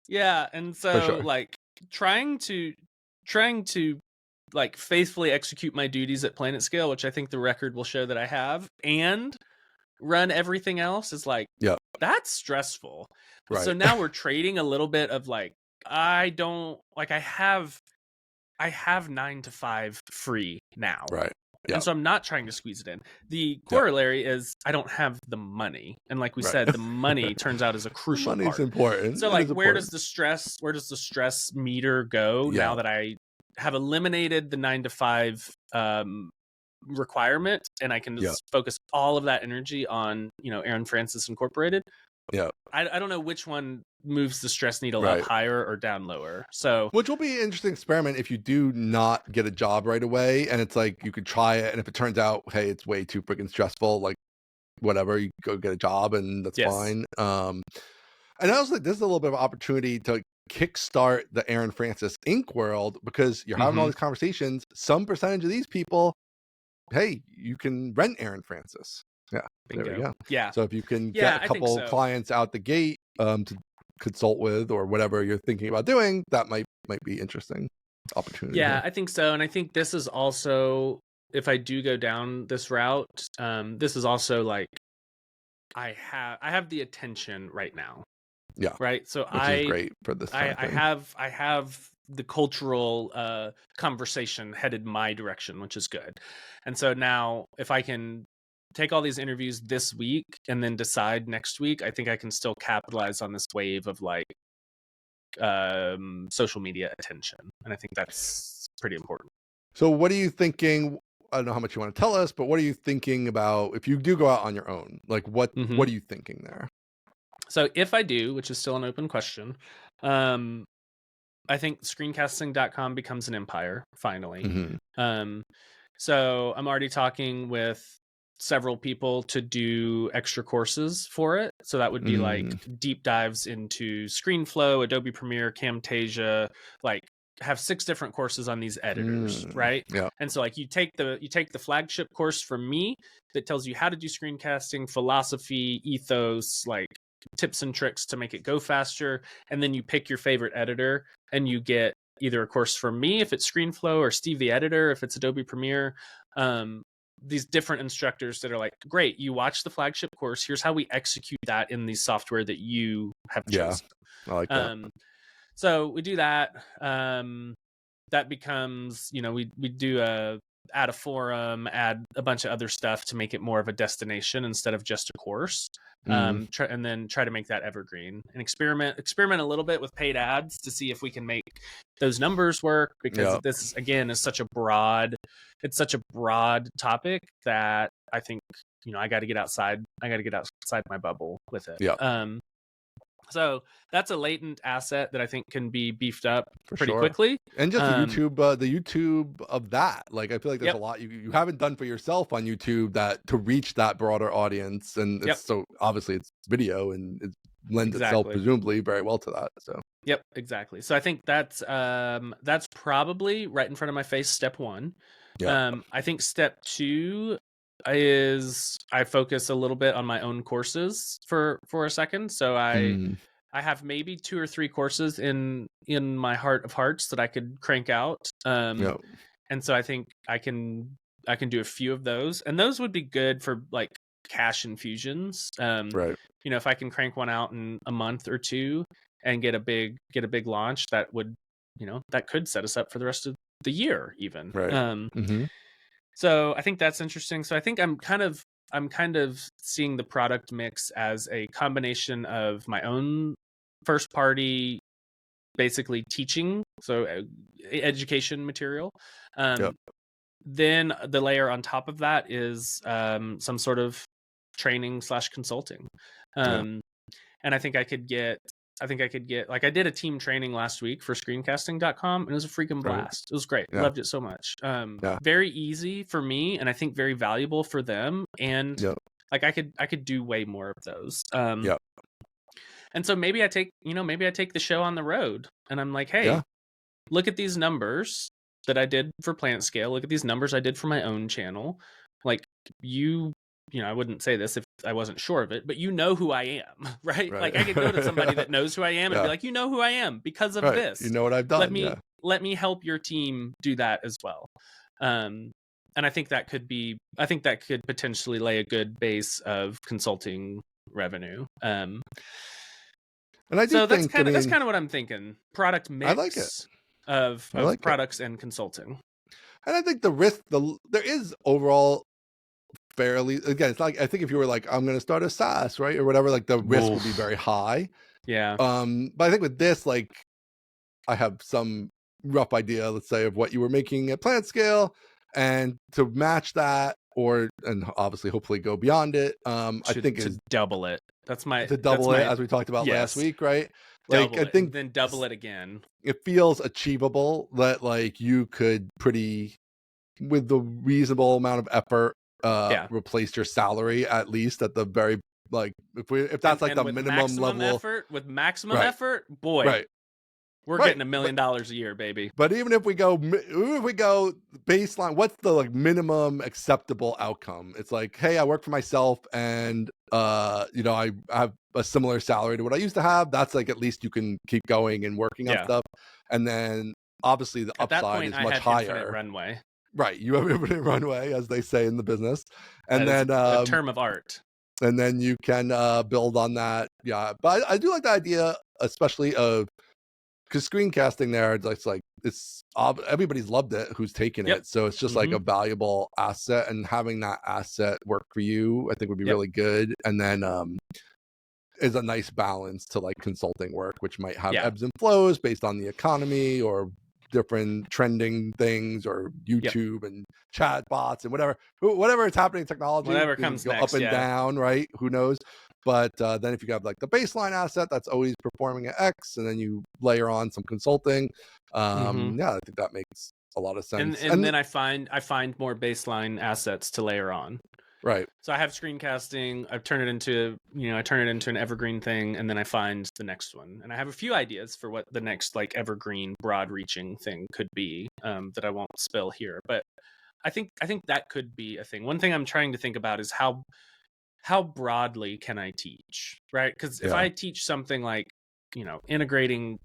Yeah. And so like trying to like faithfully execute my duties at PlanetScale, which I think the record will show that I have, and run everything else is like, that's stressful. Right. So now we're trading a little bit of like, I have 9 to 5 free now. Right. And so I'm not trying to squeeze it in. The corollary is I don't have the money. And like we said, the money turns out is a crucial part. Money's important. So like where does the stress meter go now that I have eliminated the 9 to 5 requirement, and I can just focus all of that energy on, Aaron Francis Incorporated? Yeah. I don't know which one moves the stress needle up higher or down lower. So which will be an interesting experiment if you do not get a job right away, and it's like you could try it, and if it turns out, hey, it's way too freaking stressful, like whatever, you go get a job and that's fine. And I was like, this is a little bit of an opportunity to kickstart the Aaron Francis Inc. world, because you're having all these conversations. Some percentage of these people, hey, you can rent Aaron Francis. Yeah. Bingo. There we go. Yeah. So if you can get a couple clients out the gate to consult with or whatever you're thinking about doing, that might be interesting opportunity. Yeah, I think so. And I think this is also, if I do go down this route, this is also like I have the attention right now. Yeah. Right. So which is great for this. I have the cultural conversation headed my direction, which is good. And so now if I can take all these interviews this week and then decide next week, I think I can still capitalize on this wave of like social media attention. And I think that's pretty important. So what are you thinking? I don't know how much you want to tell us, but what are you thinking about if you do go out on your own? Like what are you thinking there? So if I do, which is still an open question, I think screencasting.com becomes an empire finally. So I'm already talking with several people to do extra courses for it. So that would be like deep dives into ScreenFlow, Adobe Premiere, Camtasia, like have 6 different courses on these editors, right? Yeah. And so like you take the flagship course from me that tells you how to do screencasting, philosophy, ethos, like tips and tricks to make it go faster, and then you pick your favorite editor and you get either a course from me if it's ScreenFlow, or Steve the editor if it's Adobe Premiere. These different instructors that are like, great, you watch the flagship course, here's how we execute that in the software that you have chosen. I like that. So we do that. That becomes, we do add a forum, add a bunch of other stuff to make it more of a destination instead of just a course. And then try to make that evergreen and experiment a little bit with paid ads to see if we can make those numbers work, because this again is such a broad topic that I think, I got to get outside my bubble with it. So that's a latent asset that I think can be beefed up pretty quickly. And just the YouTube of that. Like, I feel like there's a lot you haven't done for yourself on YouTube that to reach that broader audience. And it's so obviously it's video and it lends itself presumably very well to that. So yep, exactly. So I think that's probably right in front of my face, step 1. I think step 2 is I focus a little bit on my own courses for a second. So I have maybe 2 or 3 courses in my heart of hearts that I could crank out. And so I think I can do a few of those, and those would be good for like cash infusions. Right. You know, if I can crank one out in a month or two and get a big launch, that would, you know, that could set us up for the rest of the year even. Right. So I think that's interesting. So I think I'm kind of seeing the product mix as a combination of my own first party, basically teaching, so education material. Then the layer on top of that is some sort of training / consulting. And I think I could get like, I did a team training last week for screencasting.com, and it was a freaking blast. It was great. Loved it so much. Very easy for me, and I think very valuable for them. And like I could do way more of those. And so maybe I take the show on the road, and I'm like, hey, look at these numbers that I did for PlanetScale. Look at these numbers I did for my own channel. Like, you know, I wouldn't say this if I wasn't sure of it, but you know who I am, right? Like, I could go to somebody that knows who I am and be like, you know who I am because of this. You know what I've done. Let me help your team do that as well. And I think that could potentially lay a good base of consulting revenue. And I do that's kind of what I'm thinking. Product mix. I like it. Of products and consulting. And I think the risk, there is overall fairly, again, it's like, I think if you were like, I'm going to start a SaaS, right, or whatever, like the risk would be very high. Yeah. But I think with this, like, I have some rough idea, let's say, of what you were making at PlanetScale, and to match that, and obviously hopefully go beyond it. I think to double it. To double it, as we talked about last week, right? Like, I think then double it again. It feels achievable that like you could with the reasonable amount of effort, replace your salary, at least at the very, like, if that's like the minimum level effort, with maximum effort, boy, we're getting $1 million a year, baby. But even if we go baseline, what's the like minimum acceptable outcome? It's like, hey, I work for myself, and you know, I have a similar salary to what I used to have. That's like, at least you can keep going and working on stuff. And then obviously the upside is much higher. Infinite runway. Right, you have infinite runway, as they say in the business. And that then a term of art. And then you can build on that. Yeah, but I do like the idea, especially of, because screencasting there, it's everybody's loved it who's taken it, so it's just like a valuable asset, and having that asset work for you, I think, would be really good. And then is a nice balance to like consulting work, which might have ebbs and flows based on the economy or different trending things, or YouTube and chat bots and whatever is happening in technology, whatever comes go next, up and down, right? Who knows? But then if you have like the baseline asset that's always performing at X, and then you layer on some consulting, I think that makes a lot of sense. And then I find more baseline assets to layer on. Right. So I have screencasting. I turn it into an evergreen thing, and then I find the next one. And I have a few ideas for what the next like evergreen, broad-reaching thing could be, that I won't spill here. But I think that could be a thing. One thing I'm trying to think about is how broadly can I teach, right? Because if I teach something like, you know, integrating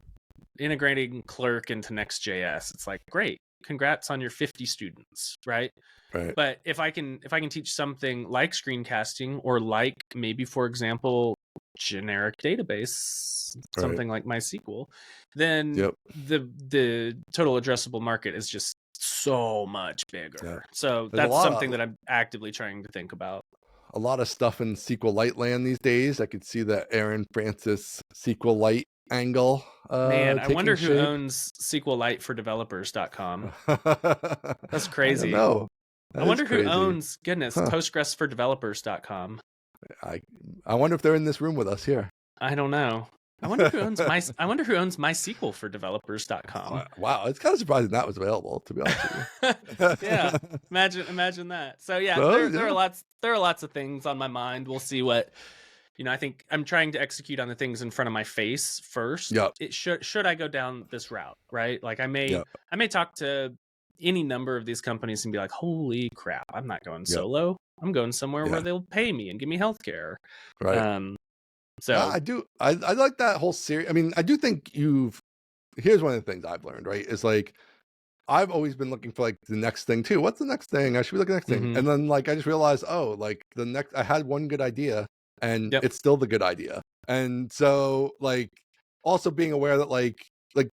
Clerk into Next.js, it's like, great, congrats on your 50 students, right? Right. But if I can teach something like screencasting, or like maybe, for example, generic database, something like MySQL, then the total addressable market is just so much bigger. So that's something that I'm actively trying to think about. A lot of stuff in SQLite land these days. I could see the Aaron Francis SQLite angle. Man, I wonder who shape. owns SQLite-for-developers.com. That's crazy. I don't know. I wonder who owns, Postgres-for-developers.com. I wonder if they're in this room with us here. I don't know. I wonder who owns MySQL-for-developers.com. Wow, it's kind of surprising that was available, to be honest with you. Yeah, imagine that. So there are lots of things on my mind. We'll see what, you know. I think I'm trying to execute on the things in front of my face first. Should I go down this route, right? Like I may talk to any number of these companies and be like, holy crap, I'm not going solo. I'm going somewhere where they'll pay me and give me healthcare. Right. So I like that whole series. I mean, I do think here's one of the things I've learned, right? Is like, I've always been looking for like the next thing too. What's the next thing? I should be looking at the next thing. Hmm. And then like I just realized, oh, like the next I had one good idea and Yep. it's still the good idea. And so like also being aware that like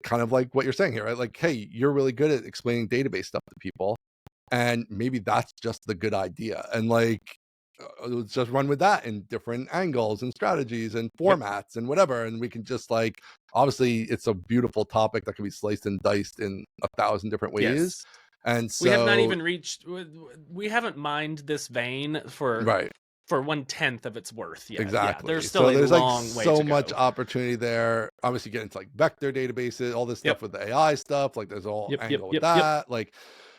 kind of like what you're saying here, right? Like, hey, you're really good at explaining database stuff to people. And maybe that's just the good idea. And like let's just run with that in different angles and strategies and Yep. formats and whatever. And we can just like obviously it's a beautiful topic that can be sliced and diced in 1,000 different ways. Yes. And We have not so even reached. We haven't mined this vein for right, 1/10 of its worth yet. Yeah, exactly. there's still So a there's like long way so to much go. opportunity there. Obviously get into like vector databases, all this Yep. stuff with the AI stuff, like there's all Yep. Yep. angle with Yep. Yep. that. Like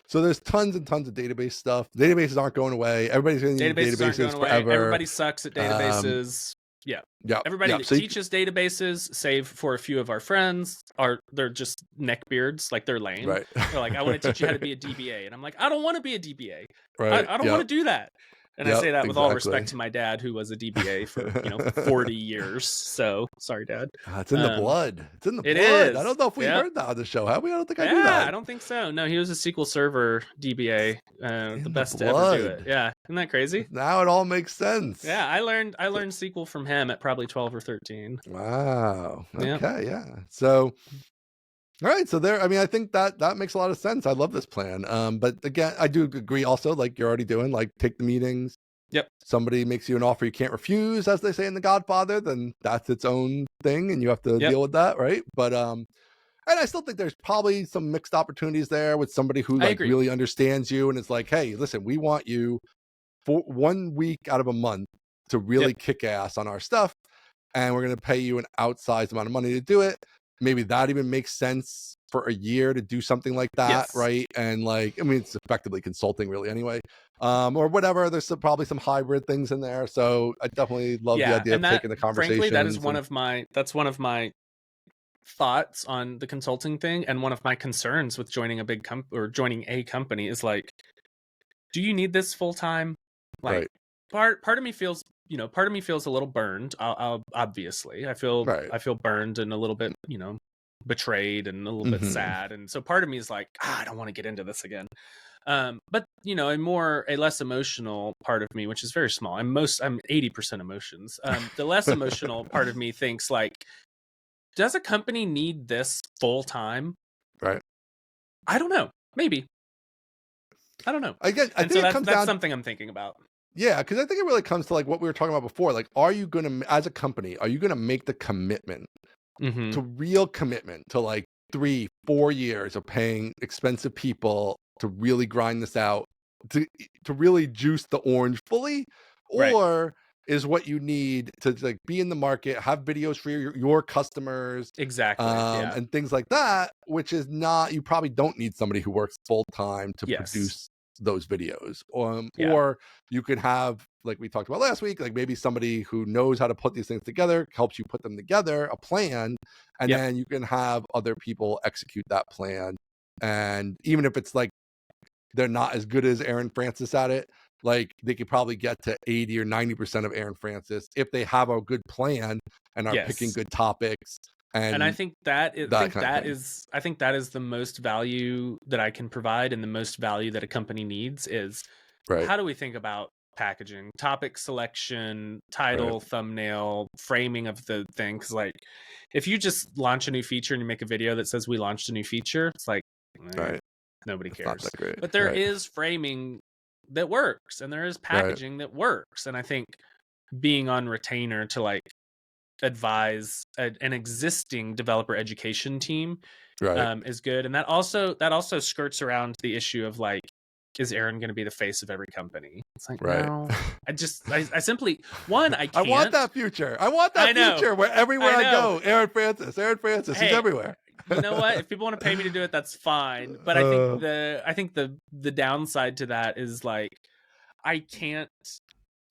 so there's tons and tons of database stuff. Databases aren't going away. Everybody's gonna need Databases aren't going databases away. forever. Everybody sucks at Um databases. Yeah. yeah, Everybody yeah. that So you, teaches databases, save for a few of our friends, they're just neckbeards, like they're lame. right. They're like, I want to teach you how to be a DBA. And I'm like, I don't want to be a DBA. Right. I don't want Yep. to do that. And I Yep. say that with all Exactly. respect to my dad, who was a DBA for, 40 years. So sorry, Dad. It's in the blood. It's in the It blood. I is. don't know if we Yep. heard that on the show, have we? I don't think I knew Yeah, that. I don't think so. No, he was a SQL Server DBA, the In the best to ever do it. blood. Yeah, isn't that crazy? Now it all makes sense. Yeah, I learned SQL from him at probably 12 or 13. Wow. Yeah. Okay. Yeah. So, all right. So there. I mean, I think that makes a lot of sense. I love this plan. But again, I do agree. Also, like you're already doing, like take the meetings. Yep. Somebody makes you an offer you can't refuse, as they say in The Godfather. Then that's its own thing, and you have to Yep. deal with that, right? But and I still think there's probably some mixed opportunities there with somebody who I like agree. really understands you and it's like, hey, listen, we want you for 1 week out of a month to really Yep. kick ass on our stuff, and we're going to pay you an outsized amount of money to do it. Maybe that even makes sense for a year to do something like that, Yes. right? And like, I mean, it's effectively consulting, really, anyway, or whatever. There's probably some hybrid things in there, so I definitely love the idea of taking the conversation. Frankly, that is one of my thoughts on the consulting thing, and one of my concerns with joining a big joining a company is like, do you need this full time? Like, part of me feels a little burned. I'll obviously I feel burned and a little bit betrayed and a little bit sad, and so part of me is like, I don't want to get into this again. But a less emotional part of me, which is very small. I'm 80% emotions. The less emotional part of me thinks like, does a company need this full time? Right. I don't know. Maybe. I don't know. I think that's something I'm thinking about. Yeah, because I think it really comes to like what we were talking about before. Like, are you going to, as a company, are you going to make the commitment to real commitment to like 3-4 years of paying expensive people to really grind this out, to really juice the orange fully? Or is what you need to like be in the market, have videos for your customers, exactly, and things like that, which is not, you probably don't need somebody who works full time to produce those videos. Or you could have, like we talked about last week, like maybe somebody who knows how to put these things together, helps you put them together, a plan, and then you can have other people execute that plan. And even if it's like they're not as good as Aaron Francis at it, like they could probably get to 80 or 90% of Aaron Francis if they have a good plan and are picking good topics. And I think that is the most value that I can provide, and the most value that a company needs is how do we think about packaging, topic selection, title, thumbnail, framing of the thing. Because like, if you just launch a new feature and you make a video that says we launched a new feature, it's like nobody cares. But there is framing that works, and there is packaging that works, and I think being on retainer to like advise an existing developer education team is good. And that also skirts around the issue of like, is Aaron going to be the face of every company? It's like, no. I simply I can't. I want that future. Future where everywhere I go, Aaron Francis, he's everywhere. You know what? If people want to pay me to do it, that's fine. But I think the downside to that is like, I can't.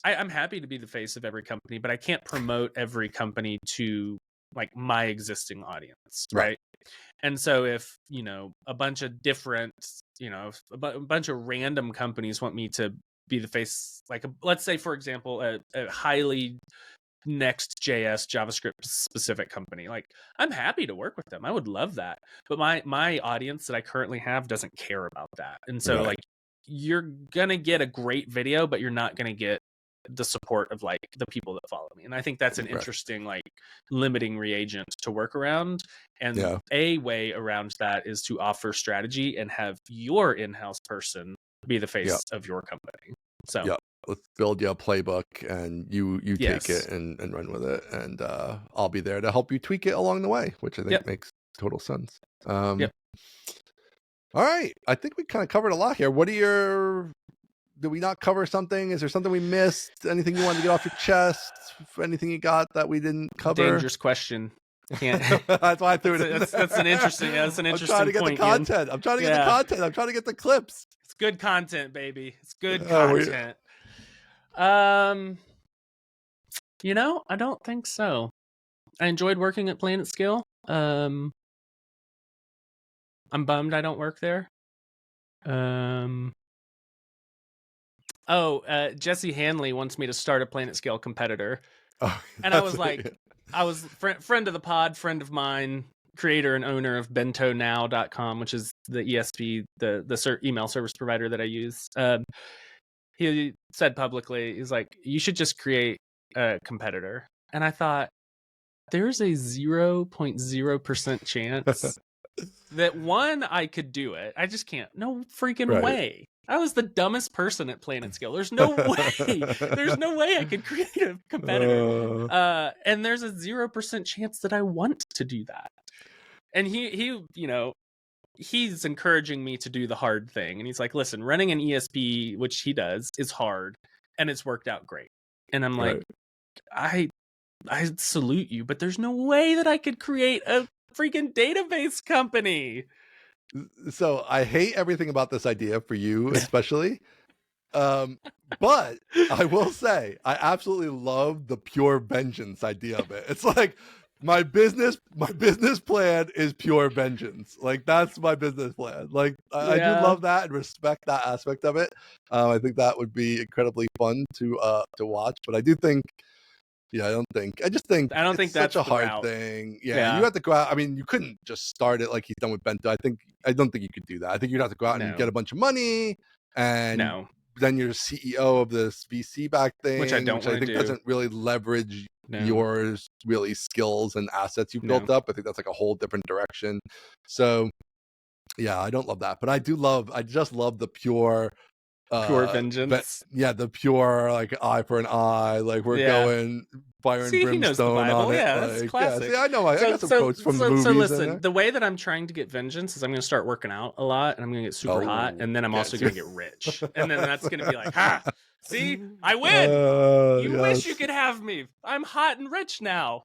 I'm happy to be the face of every company, but I can't promote every company to like my existing audience, right? And so if a bunch of different, a bunch of random companies want me to be the face, like let's say for example, a highly Next.js JavaScript specific company. Like, I'm happy to work with them. I would love that. But my audience that I currently have doesn't care about that. And so like, you're gonna get a great video, but you're not gonna get the support of like the people that follow me. And I think that's an interesting like limiting reagent to work around. And a way around that is to offer strategy and have your in-house person be the face of your company. So let's build you a playbook, and you take it and run with it, and I'll be there to help you tweak it along the way, which I think makes total sense. All right, I think we kind of covered a lot here. What are your... Did we not cover something? Is there something we missed? Anything you wanted to get off your chest? Anything you got that we didn't cover? Dangerous question. Can't. That's why I threw it. That's an interesting. That's an interesting. I'm trying to get the content. I'm trying to get the content. I'm trying to get the clips. It's good content, baby. It's good content. You know, I don't think so. I enjoyed working at PlanetScale. I'm bummed I don't work there. Jesse Hanley wants me to start a PlanetScale competitor. And I was like, I was friend of the pod, friend of mine, creator and owner of bentonow.com, which is the ESP, the email service provider that I use. He said publicly, he's like, you should just create a competitor. And I thought, there's a 0.0% chance that I could do it. I just can't. No freaking way. I was the dumbest person at PlanetScale. There's no way. There's no way I could create a competitor. And there's a 0% chance that I want to do that. And he, you know, he's encouraging me to do the hard thing. And he's like, listen, running an ESP, which he does, is hard, and it's worked out great. And I'm like, I salute you, but there's no way that I could create a freaking database company. So I hate everything about this idea for you, especially. But I will say, I absolutely love the pure vengeance idea of it. It's like, my business plan is pure vengeance. Like, that's my business plan. Like, I do love that and respect that aspect of it. I think that would be incredibly fun to watch. But I do think, I don't think that's such a hard thing. You have to go out. I mean, you couldn't just start it like he's done with Bento. I don't think you could do that. I think you'd have to go out and get a bunch of money, and then you're CEO of this VC back thing, which I think doesn't really leverage your really skills and assets you've built up. I think that's like a whole different direction. So I don't love that, but I just love the pure vengeance. The pure, like, eye for an eye, like we're going fire and brimstone on it. That's classic. I know. I got some quotes from the movies. So listen, the way that I'm trying to get vengeance is I'm going to start working out a lot, and I'm going to get super hot, and then I'm also going to get rich, and then that's going to be like, see, I win. You wish you could have me. I'm hot and rich now.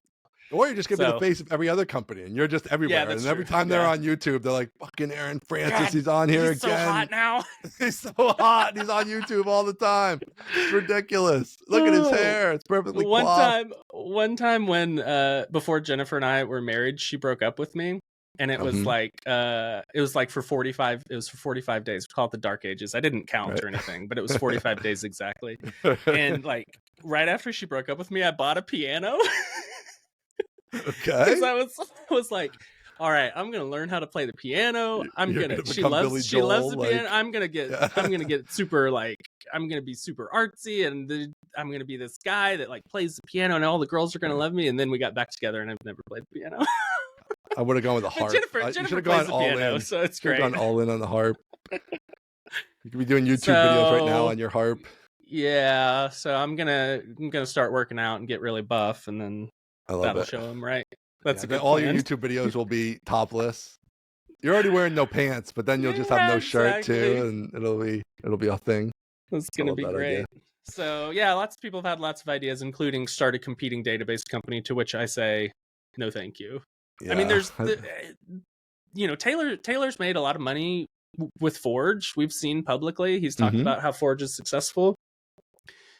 Or you're just going to be the face of every other company, and you're just everywhere. And every time they're on YouTube, they're like, fucking Aaron Francis, he's on here he's again. So hot now. He's so hot. And he's on YouTube all the time. It's ridiculous. Look at his hair. It's perfectly coiffed. One time when, before Jennifer and I were married, she broke up with me. And it was for 45 days. We call it the dark ages. I didn't count or anything, but it was 45 days exactly. And like right after she broke up with me, I bought a piano. Okay. Because I was like, all right, I'm gonna learn how to play the piano. She loves the piano. I'm gonna get super, like, I'm gonna be super artsy, and I'm gonna be this guy that like plays the piano, and all the girls are gonna love me. And then we got back together, and I've never played the piano. I would have gone with a harp. Jennifer plays the piano, so it's great. Gone all in on the harp. You could be doing YouTube videos right now on your harp. Yeah, so I'm gonna start working out and get really buff, and then that'll show them, right? That's a good all plan. your YouTube videos will be topless. You're already wearing no pants, but then you'll just have no shirt too, and it'll be a thing. It's gonna be great. Idea. So lots of people have had lots of ideas, including start a competing database company. To which I say, no, thank you. Yeah. I mean, there's Taylor's made a lot of money with Forge. We've seen publicly. He's talked about how Forge is successful.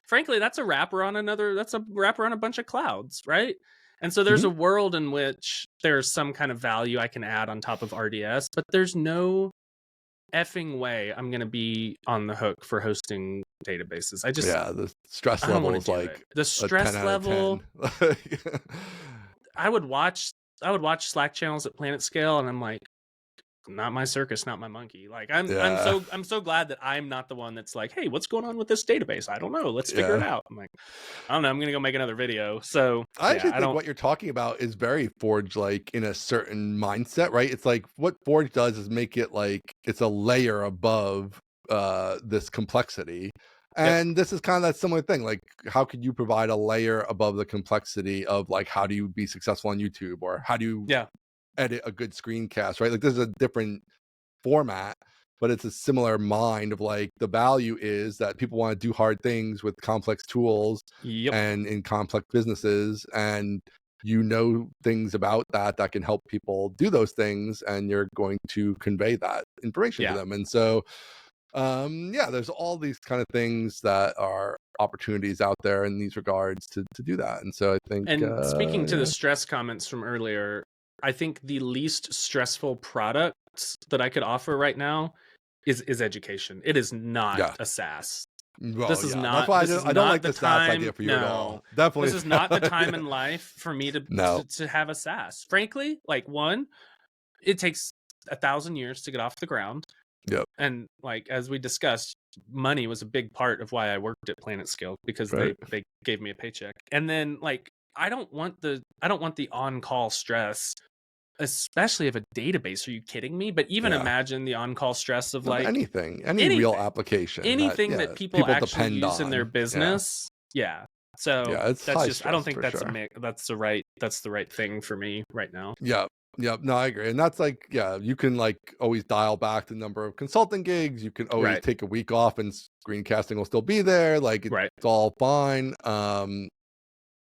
Frankly, that's a wrapper on a bunch of clouds, right? And so there's a world in which there's some kind of value I can add on top of RDS, but there's no effing way I'm going to be on the hook for hosting databases. The stress I don't level want is to do like it. The a 10 stress out level. of 10. I would watch Slack channels at PlanetScale, and I'm like, not my circus, not my monkey. Like I'm so glad that I'm not the one that's like, hey, what's going on with this database? I don't know. Let's figure it out. I'm like, I don't know. I'm gonna go make another video. So I actually think what you're talking about is very Forge like in a certain mindset, right? It's like what Forge does is make it like it's a layer above this complexity. And this is kind of that similar thing. Like, how could you provide a layer above the complexity of like how do you be successful on YouTube, or how do you edit a good screencast, right? Like this is a different format, but it's a similar mind of like the value is that people want to do hard things with complex tools and in complex businesses, and things about that can help people do those things, and you're going to convey that information to them. And so there's all these kind of things that are opportunities out there in these regards to do that. And so I think, and speaking to the stress comments from earlier, I think the least stressful product that I could offer right now is education. It is not a SaaS. Well, this is not. That's why this I don't like the time, SaaS idea for you at no. all. Definitely, this is not the time in life for me to have a SaaS. Frankly, like one, it takes 1,000 years to get off the ground. Yep. And like as we discussed, money was a big part of why I worked at PlanetScale, because they gave me a paycheck. And then like I don't want the on-call stress, especially of a database. Are you kidding me? But even imagine the on-call stress of like anything real application, anything that people actually use in their business. So it's that's just, stress, I don't think that's sure. that's the right thing for me right now. Yep. No, I agree. And that's like, you can like always dial back the number of consulting gigs. You can always take a week off and screencasting will still be there. Like it's all fine.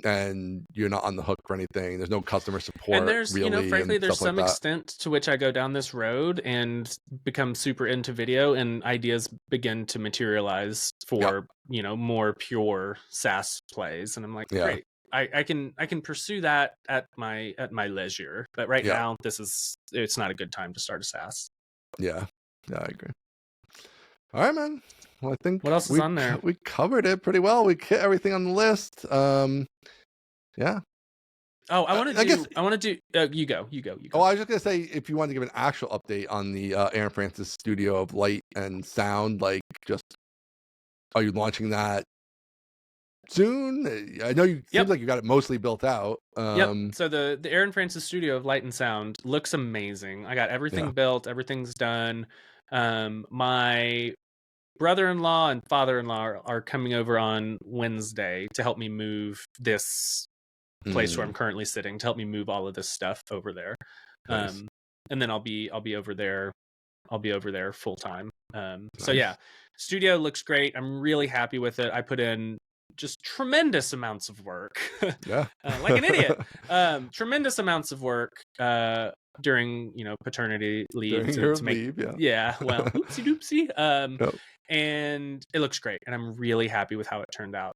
And you're not on the hook for anything. There's no customer support. And there's, really, frankly, there's some like extent to which I go down this road and become super into video, and ideas begin to materialize for, more pure SaaS plays. And I'm like, great. I can pursue that at my leisure. But right now, it's not a good time to start a SaaS. Yeah, I agree. All right, man. Well, I think what else is on there? We covered it pretty well. We hit everything on the list. Yeah. Oh, I want to do. You go. Oh, I was just gonna say, if you want to give an actual update on the Aaron Francis studio of light and sound, like, just are you launching that soon? I know you seems like you got it mostly built out. So the Aaron Francis studio of light and sound looks amazing. I got everything built. Everything's done. My brother-in-law and father-in-law are coming over on Wednesday to help me move this place where I'm currently sitting, to help me move all of this stuff over there. Nice. And then I'll be over there full time. So yeah, studio looks great. I'm really happy with it. I put in just tremendous amounts of work. Like an idiot. Tremendous amounts of work during paternity leave. Well, oopsie doopsie. And it looks great, and I'm really happy with how it turned out.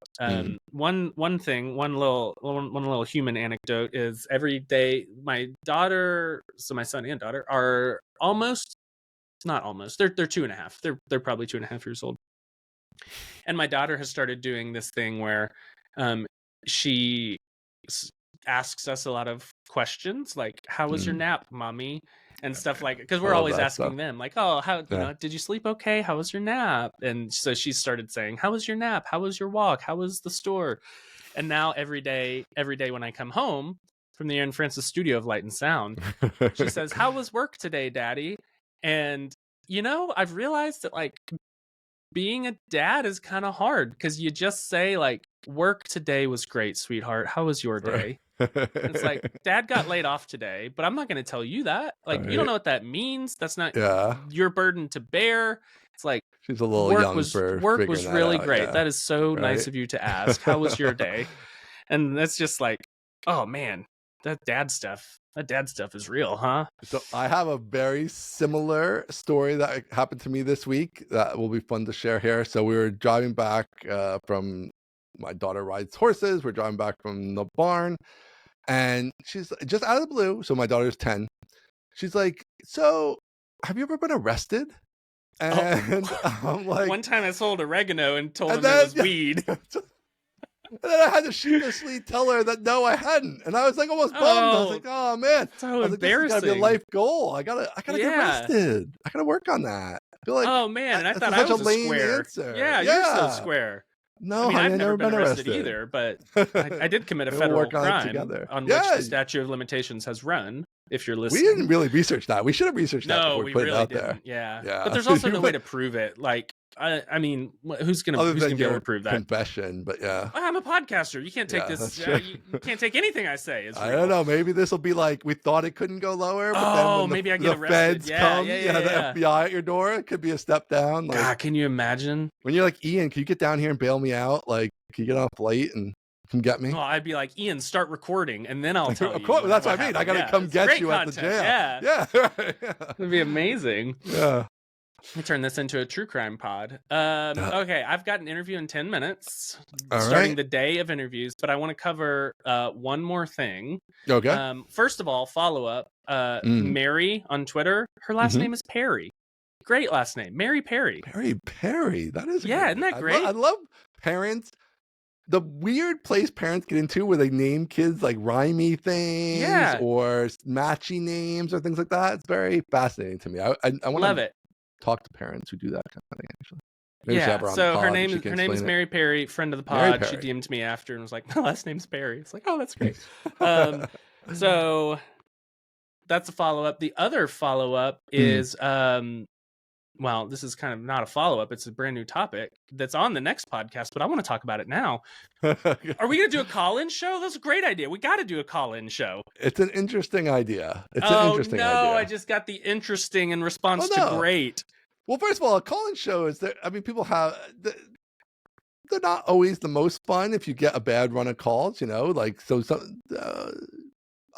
One little human anecdote is every day my son and daughter are they're 2.5. They're probably 2.5 years old. And my daughter has started doing this thing where she asks us a lot of questions, like, how was your nap, mommy? And stuff, like, because we're always asking them, like, oh, how did you sleep okay? How was your nap? And so she started saying, how was your nap? How was your walk? How was the store? And now every day when I come home from the Aaron Francis studio of light and sound, she says, how was work today, Daddy? And I've realized that, like, being a dad is kind of hard, because you just say, like, work today was great, sweetheart. How was your day? It's like, Dad got laid off today, but I'm not going to tell you that. Like, you don't know what that means. That's not your burden to bear. It's like, she's a little young for work was really great. Yeah. That is so nice of you to ask. How was your day? And that's just like, oh man, that dad stuff is real, huh? So I have a very similar story that happened to me this week that will be fun to share here. So we were driving back from, my daughter rides horses. We're driving back from the barn, and she's just out of the blue. So my daughter's 10. She's like, so have you ever been arrested? And I'm like, one time I sold oregano and told and him then, it was weed. And then I had to sheepishly tell her that no, I hadn't, and I was like almost bummed. I was like, "Oh man!" so I was like, "This has got to be a embarrassing. life goal. I gotta get arrested. I gotta work on that." I feel like, Oh man, and I that's thought such I was a a lame square. answer. Yeah, you're so square. No, I mean, honey, I've never been arrested arrested either, but I did commit a We'll federal work on it crime together. on which Yeah, the statute of limitations has run. If you're we listening, didn't really research that. We should have researched that no, before we we put it really out didn't. there. Yeah, Yeah, but there's also no way to prove it. Like, I mean, who's gonna other be than able to your prove that? confession, but yeah. I'm a podcaster. You can't take Yeah, this. that's true. You can't take anything I say. As I real. don't know. Maybe this will be like we thought it couldn't go lower, but then when maybe I the get arrested. feds come, Yeah. the FBI at your door, it could be a step down. Like, God, can you imagine? when you're like, Ian, can you get down here and bail me out? Like, can you get on a flight and come get me? Well, I'd be like, Ian, start recording, and then I'll tell you. Of course, that's what I mean. I gotta come get you at the jail. Yeah, It'd be amazing. Yeah. Let me turn this into a true crime pod. Okay, I've got an interview in 10 minutes, All starting right. the day of interviews, but I want to cover one more thing. Okay. First of all, follow up. Mary on Twitter, her last name is Perry. Great last name, Mary Perry. Mary Perry. That is isn't that great? I love parents. The weird place parents get into where they name kids like rhymey things or matchy names or things like that. It's very fascinating to me. I want love it. Talk to parents who do that kind of thing, actually. So her name is Mary Perry, friend of the pod. She DM'd me after and was like, my last name's Perry. It's like, oh, that's great. So that's a follow-up. The other follow-up is well, this is kind of not a follow-up. It's a brand new topic that's on the next podcast, but I want to talk about it now. Are we going to do a call-in show? That's a great idea. We got to do a call-in show. It's an interesting idea. It's an interesting idea. I just got the interesting in response to great. Well, first of all, a call-in show is that, I mean, people have, they're not always the most fun if you get a bad run of calls, like,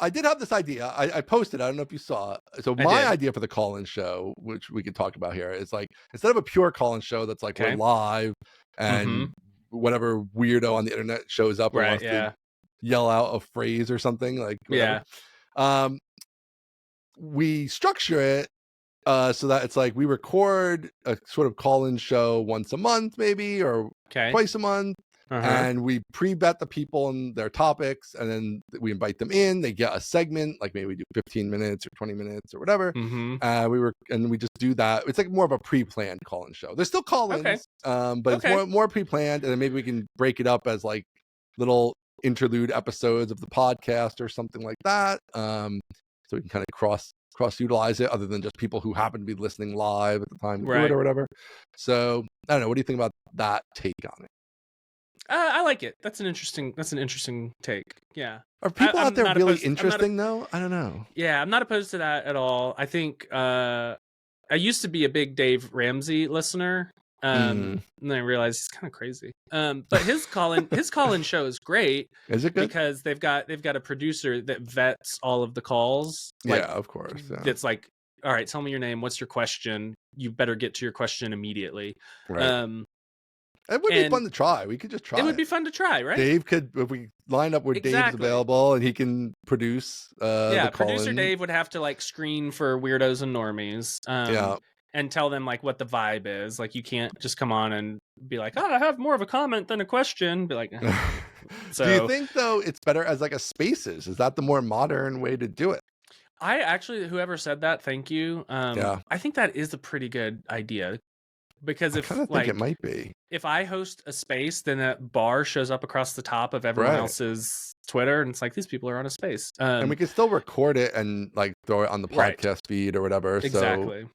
I did have this idea. I posted, I don't know if you saw it. So my idea for the call-in show, which we could talk about here, is like, instead of a pure call-in show that's like we're live and whatever weirdo on the internet shows up and wants to yell out a phrase or something, like whatever. We structure it so that it's like we record a sort of call-in show once a month, maybe, or twice a month. And we pre-bet the people and their topics, and then we invite them in. They get a segment, like maybe we do 15 minutes or 20 minutes or whatever. We just do that. It's like more of a pre-planned call-in show. There's still call-ins, but it's more pre-planned, and then maybe we can break it up as like little interlude episodes of the podcast or something like that. So we can kind of cross utilize it, other than just people who happen to be listening live at the time we do it or whatever. So I don't know. What do you think about that take on it? I like it. That's an interesting take. Yeah. Are people out there really interesting though? I don't know. Yeah, I'm not opposed to that at all. I think I used to be a big Dave Ramsey listener. And then I realized he's kind of crazy. But his call-in show is great. Is it good? Because they've got a producer that vets all of the calls. Like, yeah, of course. Yeah. It's like, all right, tell me your name. What's your question? You better get to your question immediately. Right. It would be fun to try. We could just try. It would be fun to try, right? Dave could, if we line up where Dave's available and he can produce. The producer Dave would have to like screen for weirdos and normies. And tell them like what the vibe is. Like you can't just come on and be like, I have more of a comment than a question. Be like, so. Do you think though it's better as like a Spaces? Is that the more modern way to do it? I actually, whoever said that, thank you. I think that is a pretty good idea. Because if I think it might be. If I host a space, then that bar shows up across the top of everyone else's Twitter, and it's like these people are on a space. And we can still record it and like throw it on the podcast feed or whatever. Exactly. So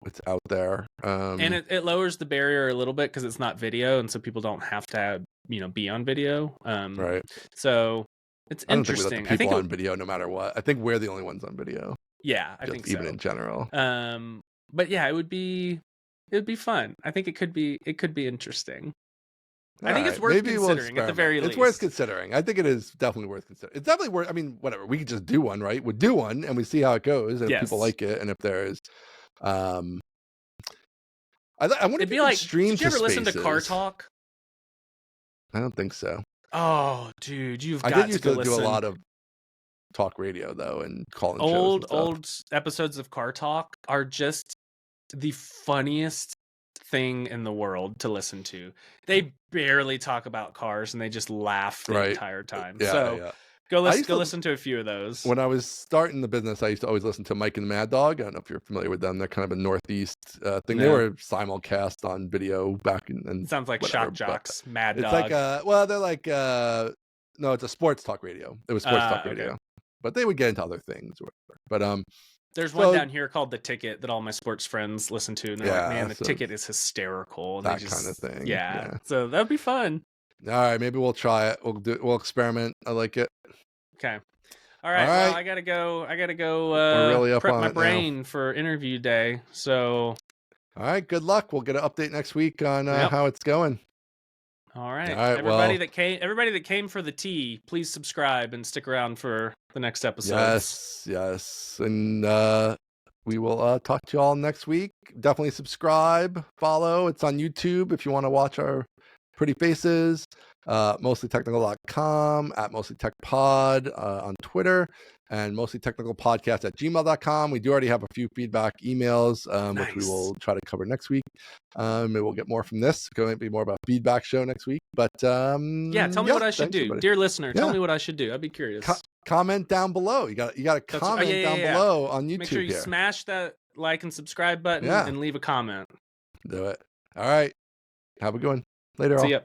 it's out there. And it lowers the barrier a little bit because it's not video, and so people don't have to be on video. Right. So it's interesting. I don't think we let the people on video no matter what. I think we're the only ones on video. Yeah, I think so. Even in general. But yeah, it would be fun. I think it could be interesting. I think it's worth considering at the very least. It's worth considering. I think it is definitely worth considering. It's definitely worth, I mean, whatever. We could just do one, right? We'd do one and we see how it goes and if people like it and if there's I wonder if you like stream. Did you ever listen to Car Talk? I don't think so. Oh, dude, I did used to do a lot of talk radio though and calling shows. Old episodes of Car Talk are just the funniest thing in the world to listen to. They barely talk about cars and they just laugh the entire time. Yeah, so yeah. go listen to a few of those. When I was starting the business, I used to always listen to Mike and the Mad Dog. I don't know if you're familiar with them. They're kind of a Northeast thing. No. They were simulcast on video back in. And sounds like whatever, Shock Jocks, Mad it's Dog. Like, well, they're like, no, it's a sports talk radio. It was sports talk radio. Okay. But they would get into other things. Or whatever. But there's one down here called The Ticket that all my sports friends listen to, and they're like, man, The Ticket is hysterical. And that kind of thing. Yeah. So that'd be fun. All right, maybe we'll try it. We'll experiment. I like it. Okay. All right. Well, I gotta go. We're really up prep on my it brain for interview day. So. All right. Good luck. We'll get an update next week on how it's going. All right. Everybody that came for the tea, please subscribe and stick around for the next episode. Yes. And we will talk to you all next week. Definitely subscribe, follow. It's on YouTube if you want to watch our pretty faces. mostlytechnical.com, at mostlytechpod on Twitter, and mostlytechnicalpodcast@gmail.com. We do already have a few feedback emails, which we will try to cover next week. Maybe we'll get more from this. It's going to be more about feedback show next week. But tell me what I should do, everybody. Dear listener. Tell me what I should do. I'd be curious. Comment down below. You got to comment down below on YouTube. Make sure you smash that like and subscribe button and leave a comment. Do it. All right. Have a good one. Later. See ya.